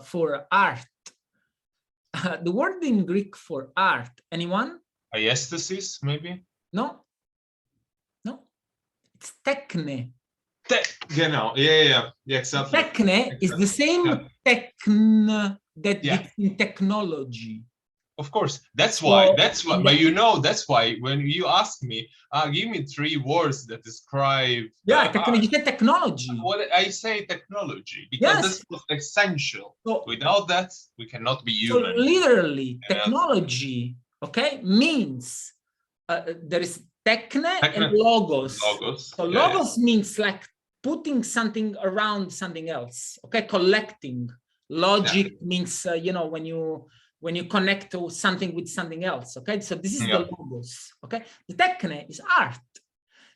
for art? The word in Greek for art. Anyone? Aesthesis, maybe? No. It's techne. Genau. Yeah, exactly. Techne is the same techn that it's in technology. Of course, that's why. That's why when you ask me, give me 3 words that describe. Technology. What I say, technology, because this was essential. So, without that, we cannot be human. So literally, technology, means there is techne and logos. So logos means like putting something around something else. Collecting. Logic means when you connect to something with something else. So this is the logos. The techne is art.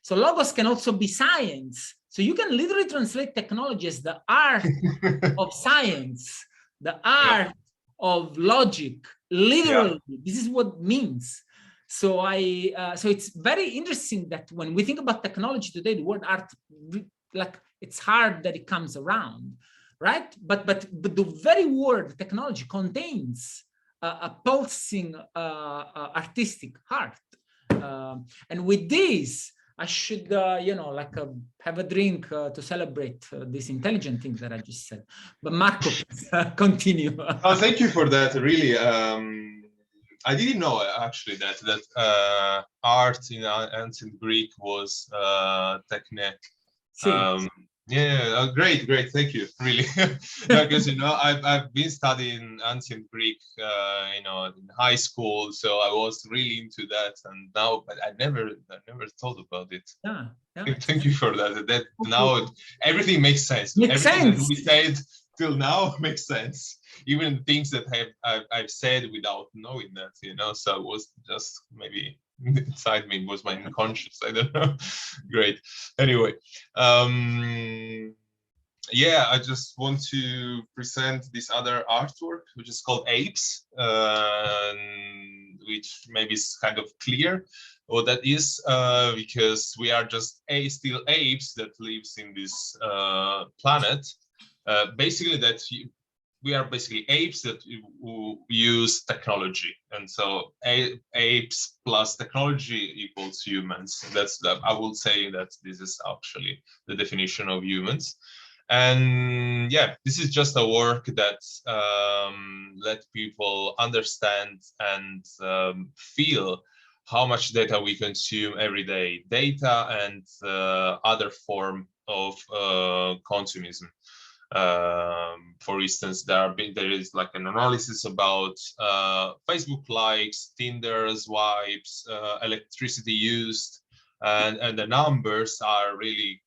So logos can also be science. So you can literally translate technology as the art of science, the art of logic. Literally, this is what it means. So so it's very interesting that when we think about technology today, the word art, it's hard that it comes around, right? But the very word technology contains a pulsing artistic heart, and with this, I should have a drink to celebrate this intelligent thing that I just said. But Marco, please, continue. Oh, thank you for that. Really, I didn't know actually that art in ancient Greek was techne. Great, thank you. Really, because I've been studying ancient Greek, in high school, so I was really into that, and now, but I never thought about it. Thank you for that. That now everything makes sense. Everything that we said till now makes sense. Even things that I've said without knowing that, So it was just maybe inside me, was my unconscious. I don't know. Great. Anyway, I just want to present this other artwork, which is called Apes, which maybe is kind of clear what that is, because we are just still apes that lives in this planet. Basically, we are basically apes that use technology, and so apes plus technology equals humans. I would say that this is actually the definition of humans. And this is just a work that let people understand and feel how much data we consume every day, data and other form of consumism. For instance, there is like an analysis about Facebook likes, Tinder swipes, electricity used, and the numbers are really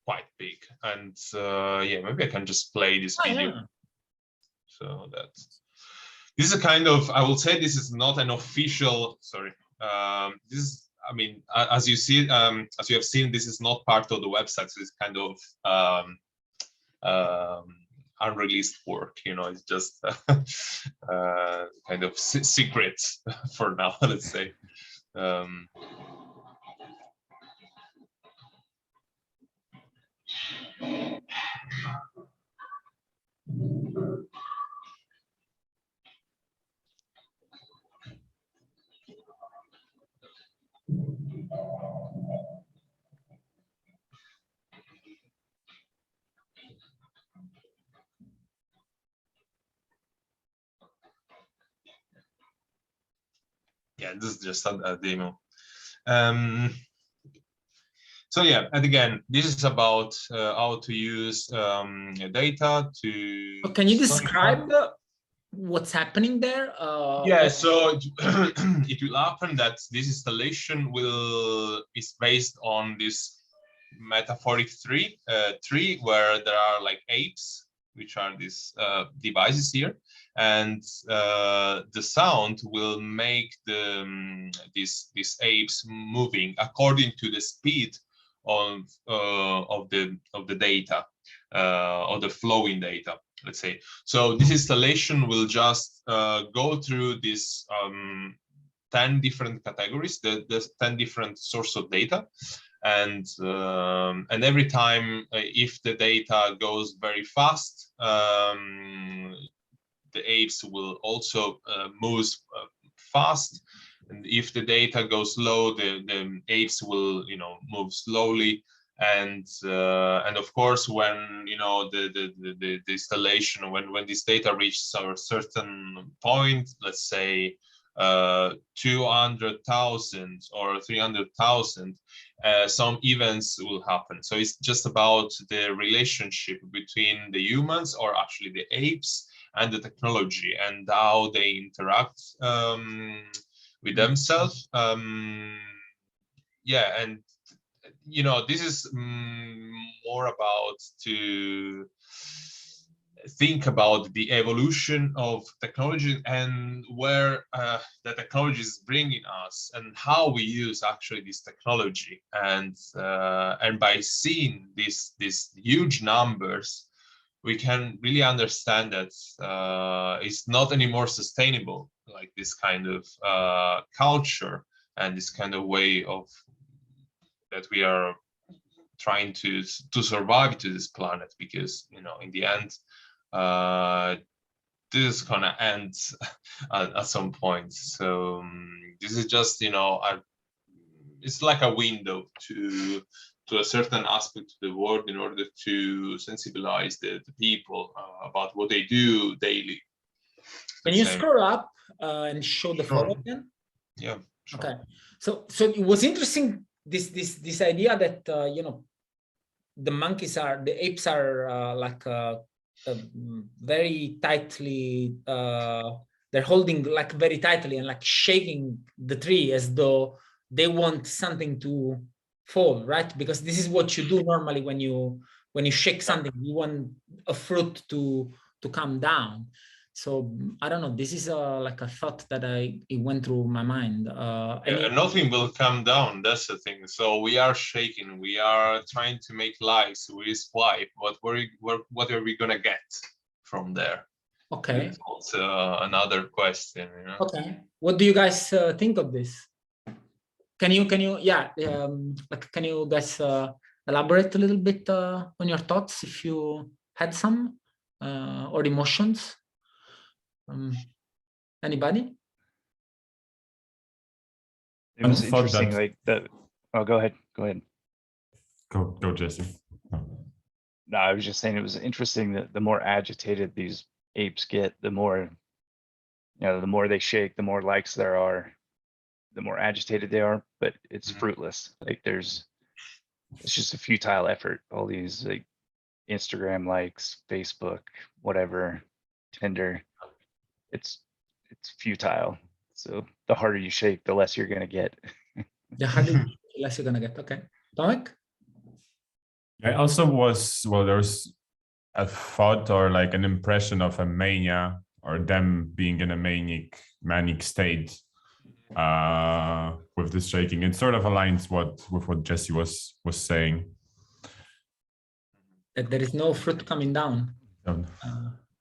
quite big. And yeah, maybe I can just play this video. Yeah. So this is a kind of, I will say this is not an official, sorry. This is, I mean, as you see, as you have seen, this is not part of the website. So it's kind of unreleased work, you know, it's just kind of secret for now, let's say. Yeah, this is just a demo. So yeah, and again, this is about how to use data to. Can you describe what's happening there? Yeah, so it will happen that this installation is based on this metaphoric tree where there are like apes, which are these devices here, and the sound will make these apes moving according to the speed of the data, or the flowing data, let's say. So this installation will just go through this 10 different categories, the 10 different source of data, and every time if the data goes very fast, the apes will also move fast, and if the data goes slow, the apes will, you know, move slowly. And of course, when, you know, the installation, when this data reaches a certain point, let's say 200,000 or 300,000, some events will happen. So it's just about the relationship between the humans, or actually the apes, and the technology, and how they interact with themselves. Yeah, and you know, this is more about to think about the evolution of technology and where the technology is bringing us, and how we use actually this technology. And by seeing these huge numbers, we can really understand that it's not anymore sustainable, like this kind of culture and this kind of way of that we are trying to survive to this planet, because, you know, in the end, this is gonna end at some point. So this is just, you know, it's like a window to a certain aspect of the world, in order to sensibilize the people about what they do daily. Can you scroll up and show the photo again? Yeah, sure. Okay. So it was interesting, this idea that you know, the apes are like very tightly, they're holding like very tightly and like shaking the tree as though they want something to fall, right? Because this is what you do normally when you shake something, you want a fruit to come down. So I don't know, this is like a thought that it went through my mind. Yeah, nothing will come down, that's the thing. So we are shaking, we are trying to make lives, we swipe, what are we gonna get from there? Okay. It's also another question, you know? Okay, what do you guys think of this? Can you yeah, like, can you guys elaborate a little bit on your thoughts, if you had some, or emotions? Anybody? It was interesting, like that. Oh, go ahead. Go, Jesse. No, I was just saying it was interesting that the more agitated these apes get, the more, you know, the more they shake, the more likes there are, the more agitated they are, but it's fruitless. Like it's just a futile effort. All these like Instagram likes, Facebook, whatever, Tinder, it's futile. So the harder you shake, the less you're gonna get. The harder you shake, the less you're gonna get. Okay, Tomek? I also there was a thought or like an impression of a mania, or them being in a manic state with this shaking. It sort of aligns with what Jesse was saying. That there is no fruit coming down.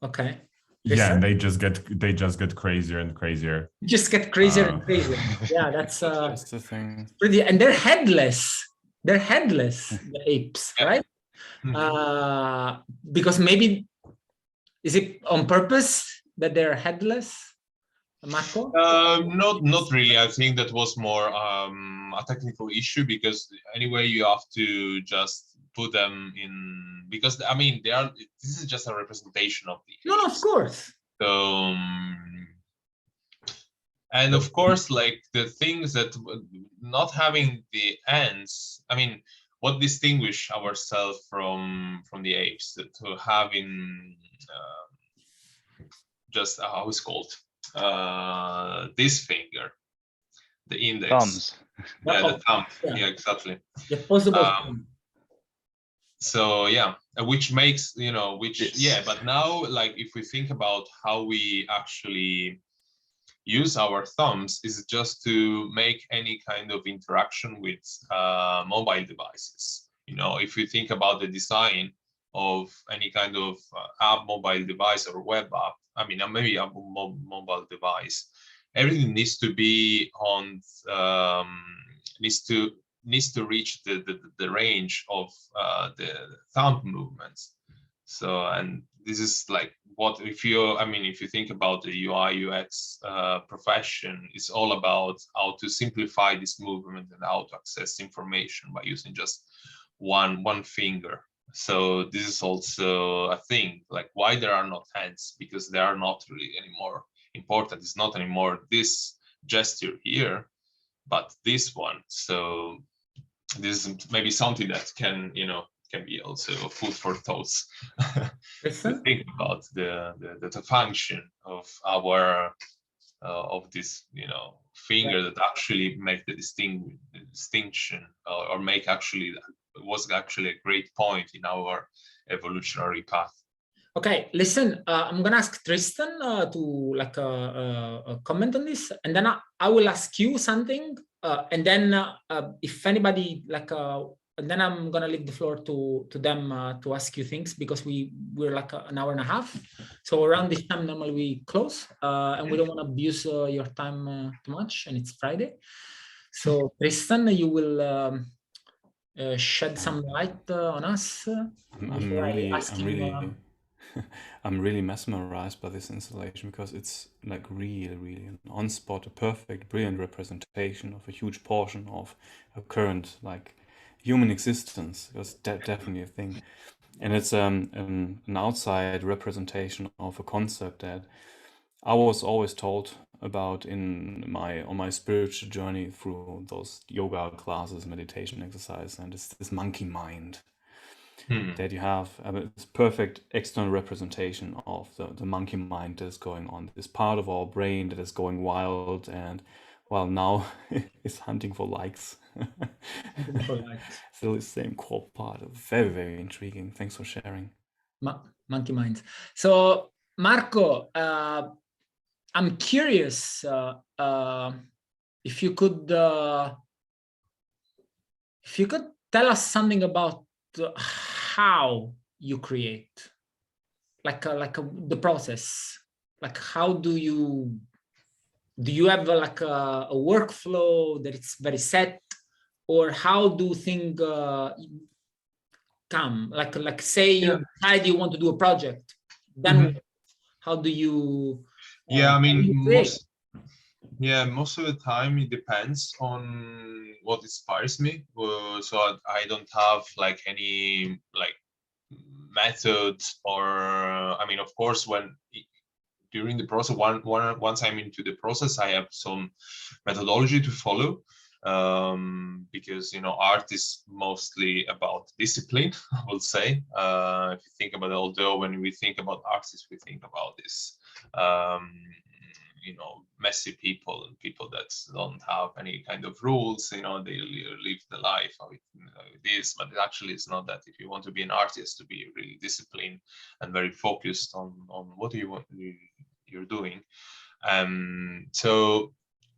Okay. Yeah, and they just get crazier and crazier. Just get crazier and crazier. Yeah, that's the thing. pretty. And they're headless. They're headless, the apes, right? Because maybe, is it on purpose that they're headless, Marco? Not really. I think that was more a technical issue, because anyway you have to just put them in, because I mean this is just a representation of the No, of course. So and of course, like the things that not having the ends, I mean, what distinguish ourselves from the apes, to having just how it's called, this finger, the index, thumbs. Yeah, the thumb. Yeah, exactly. The possible so yeah, which makes, you know, but now, like, if we think about how we actually use our thumbs, is just to make any kind of interaction with mobile devices. You know, if you think about the design of any kind of app, mobile device, or web app, I mean, maybe a mobile device, everything needs to be on, needs to reach the range of the thumb movements. So, and this is like what, if you think about the UI UX profession, it's all about how to simplify this movement and how to access information by using just one finger. So this is also a thing, like why there are not hands, because they are not really anymore important. It's not anymore this gesture here, but this one. So this is maybe something that can be also food for thoughts. To think about the function of our of this finger, that actually make the distinction, or make actually was actually a great point in our evolutionary path. Okay, listen, I'm gonna ask Tristan to comment on this, and then I will ask you something, and then if anybody and then I'm gonna leave the floor to them to ask you things, because we're like an hour and a half. So around this time normally we close, and we don't want to abuse your time too much, and it's Friday. So Tristan, you will shed some light on us. I'm really mesmerized by this installation, because it's like really on spot, a perfect, brilliant representation of a huge portion of a current like human existence. That's definitely a thing, and it's an outside representation of a concept that I was always told about on my spiritual journey through those yoga classes, meditation exercise, and it's this monkey mind. That you have. It's perfect external representation of the monkey mind that is going on, this part of our brain that is going wild, and well, now it's hunting for likes. Still the same core part. Very intriguing. Thanks for sharing. Monkey minds. So Marco, I'm curious if you could tell us something about how you create, the process. Like, how do you have a workflow that it's very set, or how do things come? Like say you decide you want to do a project, then how do you? I mean, most of the time it depends on what inspires me. So I don't have like any like method, or I mean, of course, when during the process, once I'm into the process, I have some methodology to follow, because art is mostly about discipline, I will say. If you think about it, although when we think about artists, we think about this messy people that don't have any kind of rules, they live the life how it is, but actually it's not that. If you want to be an artist, to be really disciplined and very focused on what you're doing. So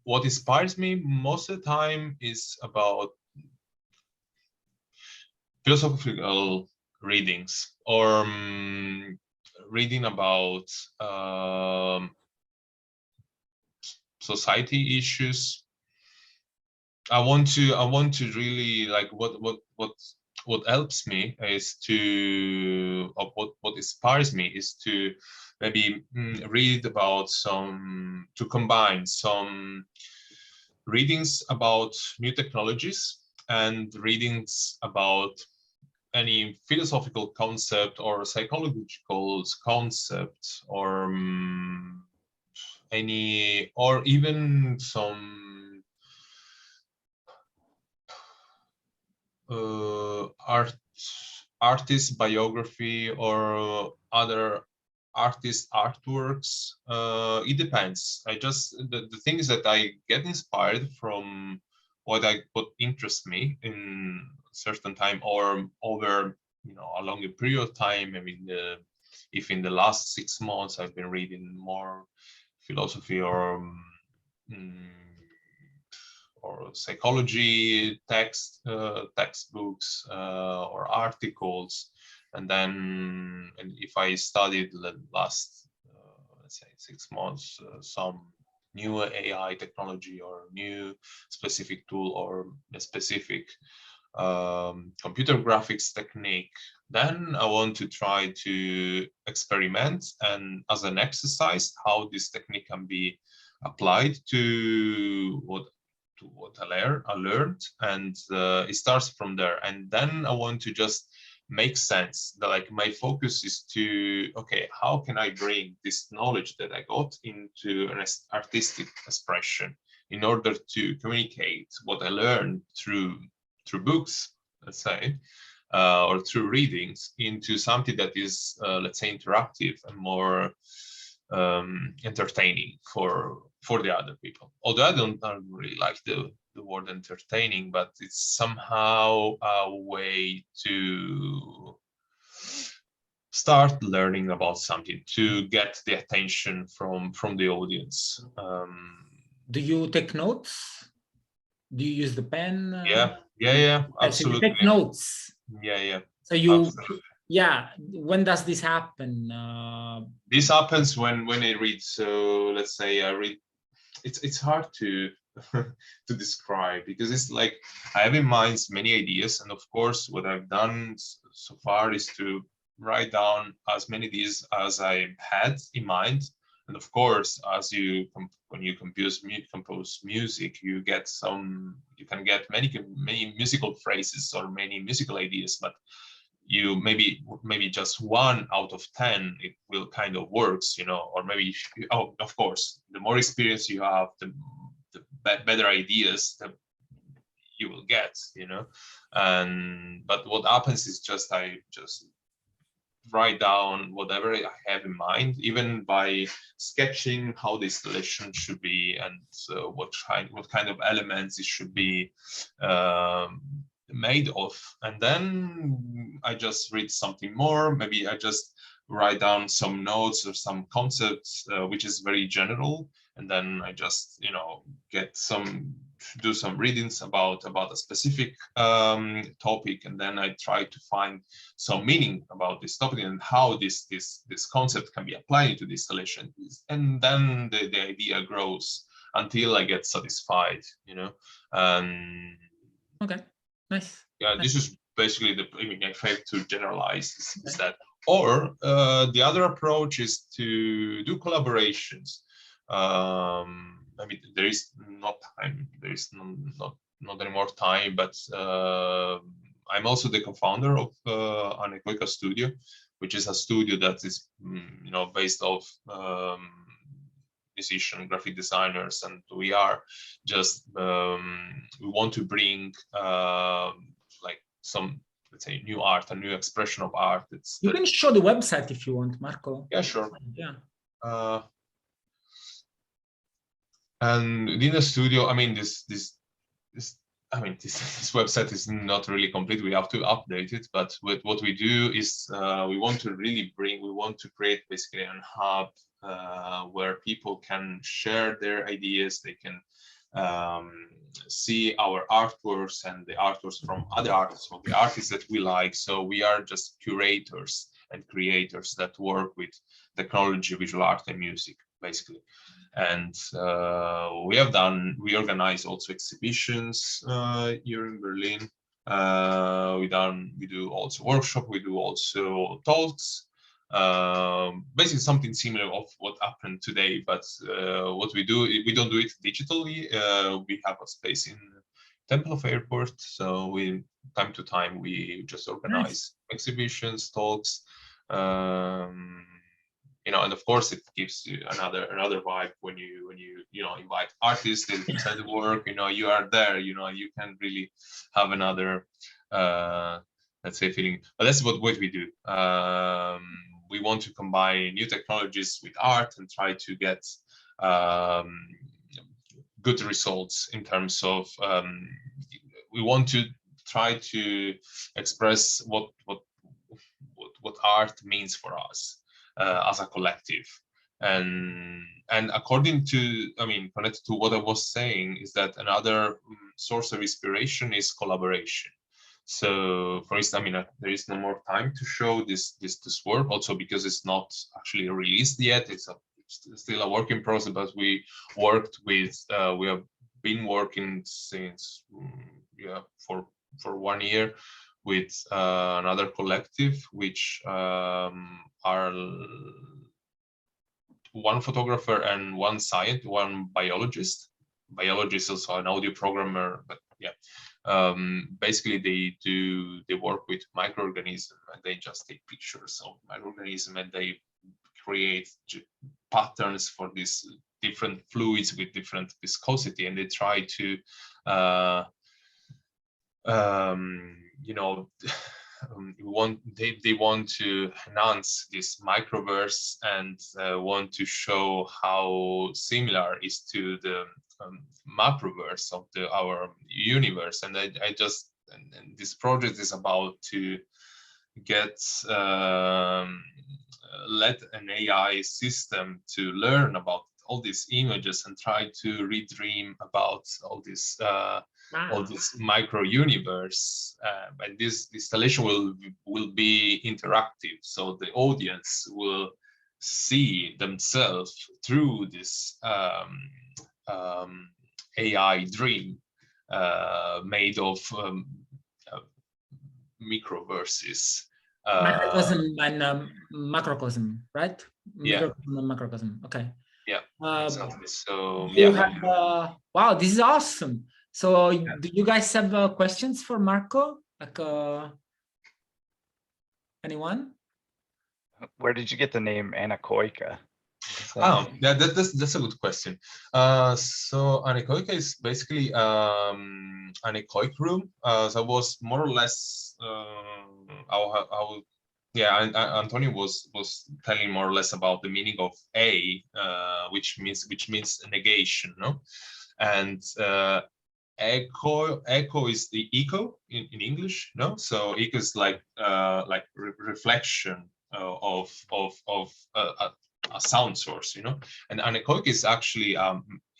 what inspires me most of the time is about philosophical readings, or reading about society issues. I want to really, like, what helps me is to, or what inspires me is to maybe read about to combine some readings about new technologies and readings about any philosophical concept or psychological concept, or or even some artist biography or other artist artworks. It depends. The thing is that I get inspired from what interests me in a certain time, or over a longer period of time. I mean, if in the last 6 months I've been reading more philosophy or psychology textbooks or articles, and then if I studied the last let's say 6 months some new AI technology or new specific tool or a specific computer graphics technique, then I want to try to experiment and as an exercise how this technique can be applied to what I learned, and it starts from there. And then I want to just make sense. Like, my focus is to, okay, how can I bring this knowledge that I got into an artistic expression in order to communicate what I learned through books, let's say, or through readings, into something that is, let's say, interactive and more entertaining for the other people. Although I don't really like the word entertaining, but it's somehow a way to start learning about something, to get the attention from the audience. Do you take notes? Do you use the pen? Yeah, absolutely. So you take notes. Yeah. So you, absolutely. Yeah. When does this happen? This happens when I read. So let's say I read. It's hard to to describe, because it's like I have in mind many ideas, and of course what I've done so far is to write down as many ideas as I had in mind. And of course, as when you compose music, you can get many musical phrases or many musical ideas, but you maybe just 1 out of 10 it will kind of works, or maybe of course the more experience you have, the better ideas that you will get, but what happens is I just write down whatever I have in mind, even by sketching how the installation should be, and what kind of elements it should be made of. And then I just read something more. Maybe I just write down some notes or some concepts, which is very general, and then I just do some readings about a specific topic, and then I try to find some meaning about this topic and how this concept can be applied to the installation, and then the idea grows until I get satisfied, Okay, nice. Yeah, this is basically if I have to generalize, is that. Or the other approach is to do collaborations. I mean, there is not time. There is not any more time. But I'm also the co-founder of Anekoika Studio, which is a studio that is, based off musicians, graphic designers, and we are just we want to bring like some, let's say, new art, a new expression of art. You can show the website if you want, Marco. Yeah, sure. Yeah. And in the studio, I mean, this website is not really complete. We have to update it. But what we do is we want to create basically a hub where people can share their ideas. They can see our artworks and the artworks from other artists, from the artists that we like. So we are just curators and creators that work with technology, visual art, and music, basically. And we organize also exhibitions here in Berlin. We do also workshop, we do also talks, basically something similar of what happened today. But what we don't do it digitally. We have a space in Tempelhof Airport, so time to time we just organize exhibitions, talks. And of course it gives you another vibe when you invite artists, they present the work, you are there, you can really have another let's say feeling. But that's what we do. We want to combine new technologies with art and try to get good results in terms of we want to try to express what art means for us as a collective. And according to, connected to what I was saying, is that another source of inspiration is collaboration. So for instance, there is no more time to show this work, also because it's not actually released yet. It's still a work in process, but we have been working since for 1 year with another collective, which are one photographer and one biologist. Biologist also an audio programmer, but yeah. Basically they work with microorganisms, and they just take pictures of microorganisms and they create patterns for these different fluids with different viscosity, and they try to they want to enhance this microverse and want to show how similar is to the macroverse of our universe. And and this project is about to get let an AI system to learn about all these images and try to redream about all this micro universe. And this installation will be interactive, so the audience will see themselves through this AI dream made of microverses. Microcosm and macrocosm, right? Yeah. Microcosm and macrocosm. Okay. Yeah. Exactly. So wow, this is awesome. So do you guys have questions for Marco? Like anyone? Where did you get the name anechoica? That's a good question. So anechoica is basically anechoic room. So it was more or less Antonio was telling more or less about the meaning of which means negation, no? And echo is the echo in English, no? So echo is like reflection of a sound source, And anechoic is actually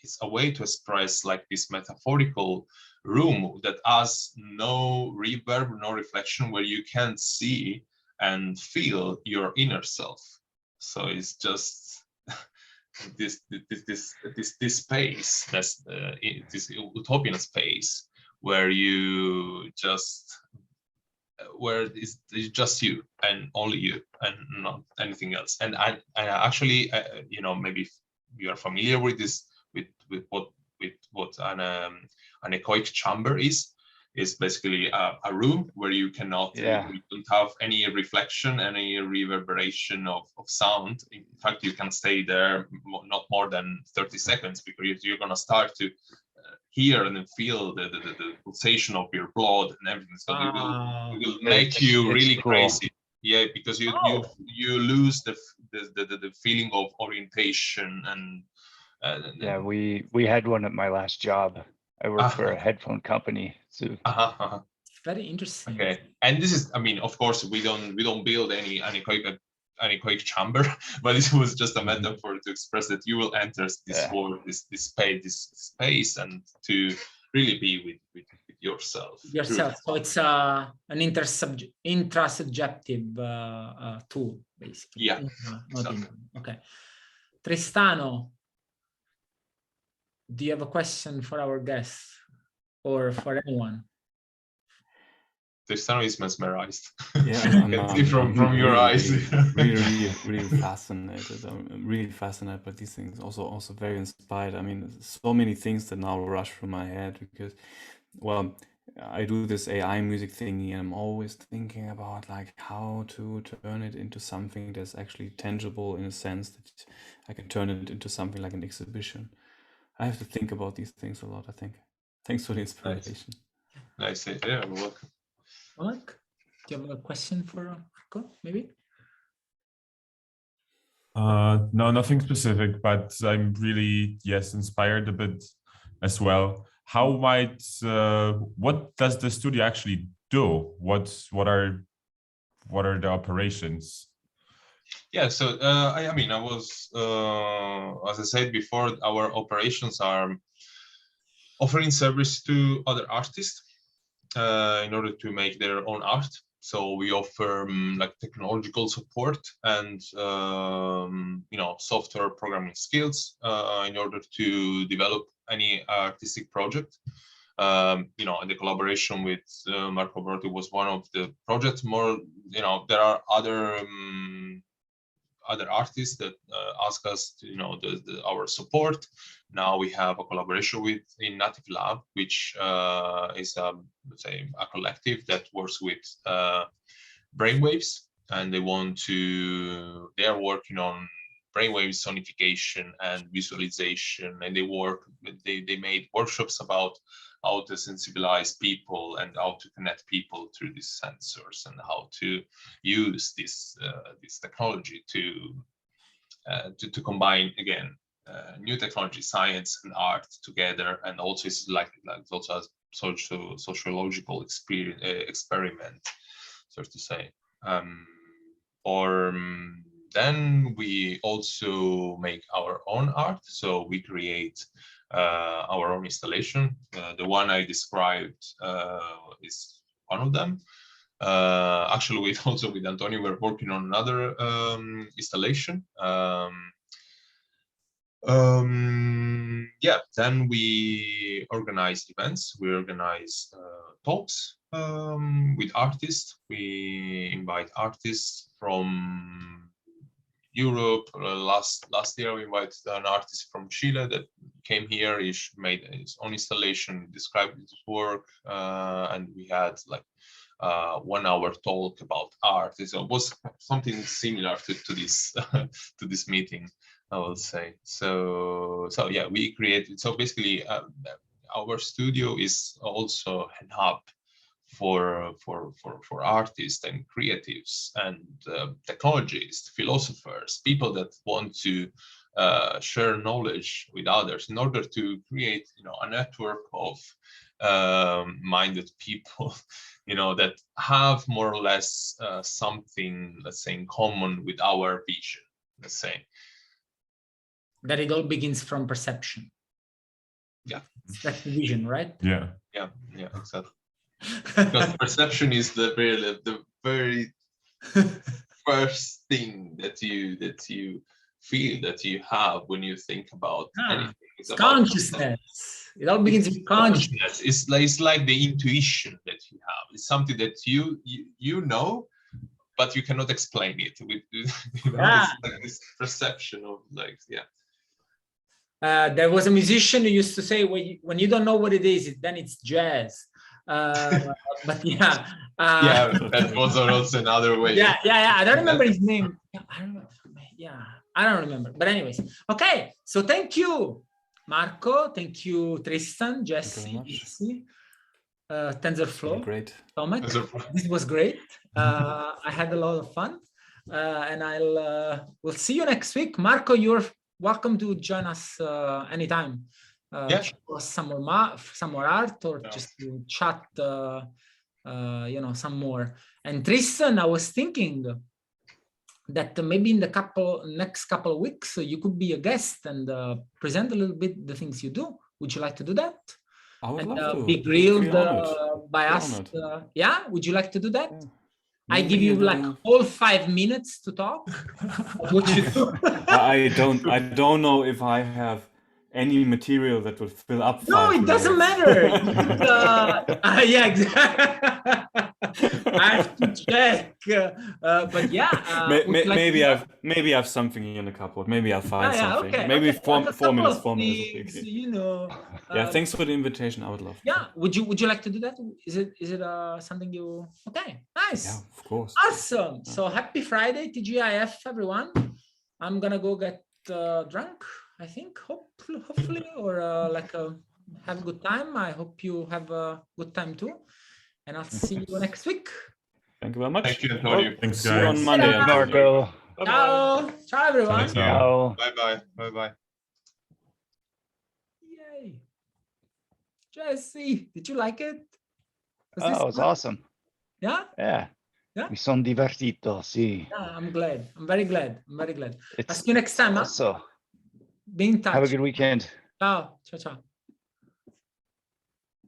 it's a way to express like this metaphorical room that has no reverb, no reflection, where you can see and feel your inner self. So it's just this space, that's this utopian space where you just where it's just you and only you and not anything else. And I actually maybe you are familiar with this with what an anechoic chamber is. is basically a room where you cannot, you don't have any reflection, any reverberation of sound. In fact, you can stay there not more than 30 seconds because you're going to start to hear and then feel the pulsation of your blood and everything. So it will make you really crazy. Yeah, because you lose the feeling of orientation and yeah, we had one at my last job. I worked for a headphone company. So very interesting. Okay, and this is, I mean, of course, we don't build any anechoic chamber, but it was just a metaphor to express that you will enter this world, this space, and to really be with yourself. So it's an intrasubjective tool, basically. Yeah. Exactly. Okay. Tristano, do you have a question for our guests or for anyone? Tristano is mesmerized. Yeah, from your eyes. really fascinated. I'm really fascinated by these things. Also very inspired. I mean, so many things that now rush through my head because, well, I do this AI music thingy, and I'm always thinking about like how to turn it into something that's actually tangible in a sense that I can turn it into something like an exhibition. I have to think about these things a lot, I think. Thanks for the inspiration. Nice. Yeah, welcome. Mark, do you have a question for Marco, maybe? No, nothing specific, but I'm really, inspired a bit as well. How might, what does the studio actually do? What are the operations? Yeah, so I mean, I was, as I said before, our operations are offering service to other artists in order to make their own art. So we offer like technological support and software programming skills in order to develop any artistic project. The collaboration with Marco Accardi was one of the projects. More, there are other artists that ask us to, our support. Now we have a collaboration with Native Lab, which is let's say a collective that works with brainwaves, and they are working on brainwave sonification and visualization, and they made workshops about how to sensibilize people and how to connect people through these sensors and how to use this technology to combine again new technology, science, and art together, and also it's it's also a sociological experiment, so to say. Then we also make our own art, so we create our own installation. The one I described is one of them. Actually, with Antonio, we're working on another installation. Then we organize events. We organize talks with artists. We invite artists from Europe. Last year, we invited an artist from Chile that came here. He made his own installation, described his work, and we had like 1 hour talk about art. So it was something similar to this to this meeting, I will say. So yeah, we created. So basically, our studio is also a hub for artists and creatives and technologists, philosophers, people that want to share knowledge with others in order to create, a network of minded people, that have more or less something, let's say, in common with our vision. Let's say that it all begins from perception. Yeah, that's the vision, right? Yeah, exactly. Because perception is the very first thing that you feel, that you have when you think about anything. It's consciousness. It all begins with consciousness. It's like the intuition that you have. It's something that you know, but you cannot explain it. It's like this perception of there was a musician who used to say, when you don't know what it is, then it's jazz. But yeah. Yeah, that was also another way. Yeah. I don't remember his name. I don't remember. But anyways, okay. So thank you, Marco. Thank you, Tristan, Jesse, Izzy, TensorFlow, Great. Tomek. This was great. I had a lot of fun. And we'll see you next week. Marco, you're welcome to join us anytime. Show us some more art, or just to chat, some more. And Tristan, I was thinking that maybe in the next couple of weeks you could be a guest and present a little bit the things you do. Would you like to do that? I would love to. Be grilled by us. Yeah, would you like to do that? Yeah. I give you like all 5 minutes to talk. What you do? I don't know if I have any material that would fill up. No, it doesn't matter. Yeah, exactly. I have to check. But yeah, maybe I've something in a couple. Maybe I'll find something. Okay, maybe okay. 4 minutes. 4 minutes. Okay. You know. Yeah, thanks for the invitation. I would love to. Yeah, would you like to do that? Is it something you? Okay, nice. Yeah, of course. Awesome. So happy Friday, TGIF, everyone. I'm gonna go get drunk, I think, hopefully, or have a good time. I hope you have a good time too. And I'll see you next week. Thank you very much. Thank you, Antonio. Thanks, See you on Monday. Marco. Ciao. Ciao, everyone. Ciao. Bye-bye. Bye-bye. Yay. Jesse, did you like it? It was awesome. Yeah? Yeah. Yeah? Mi son divertito, sì. Yeah, I'm glad. I'm very glad. I'll see you next time. Also, Be in touch. have a good weekend. Ciao. Ciao, ciao.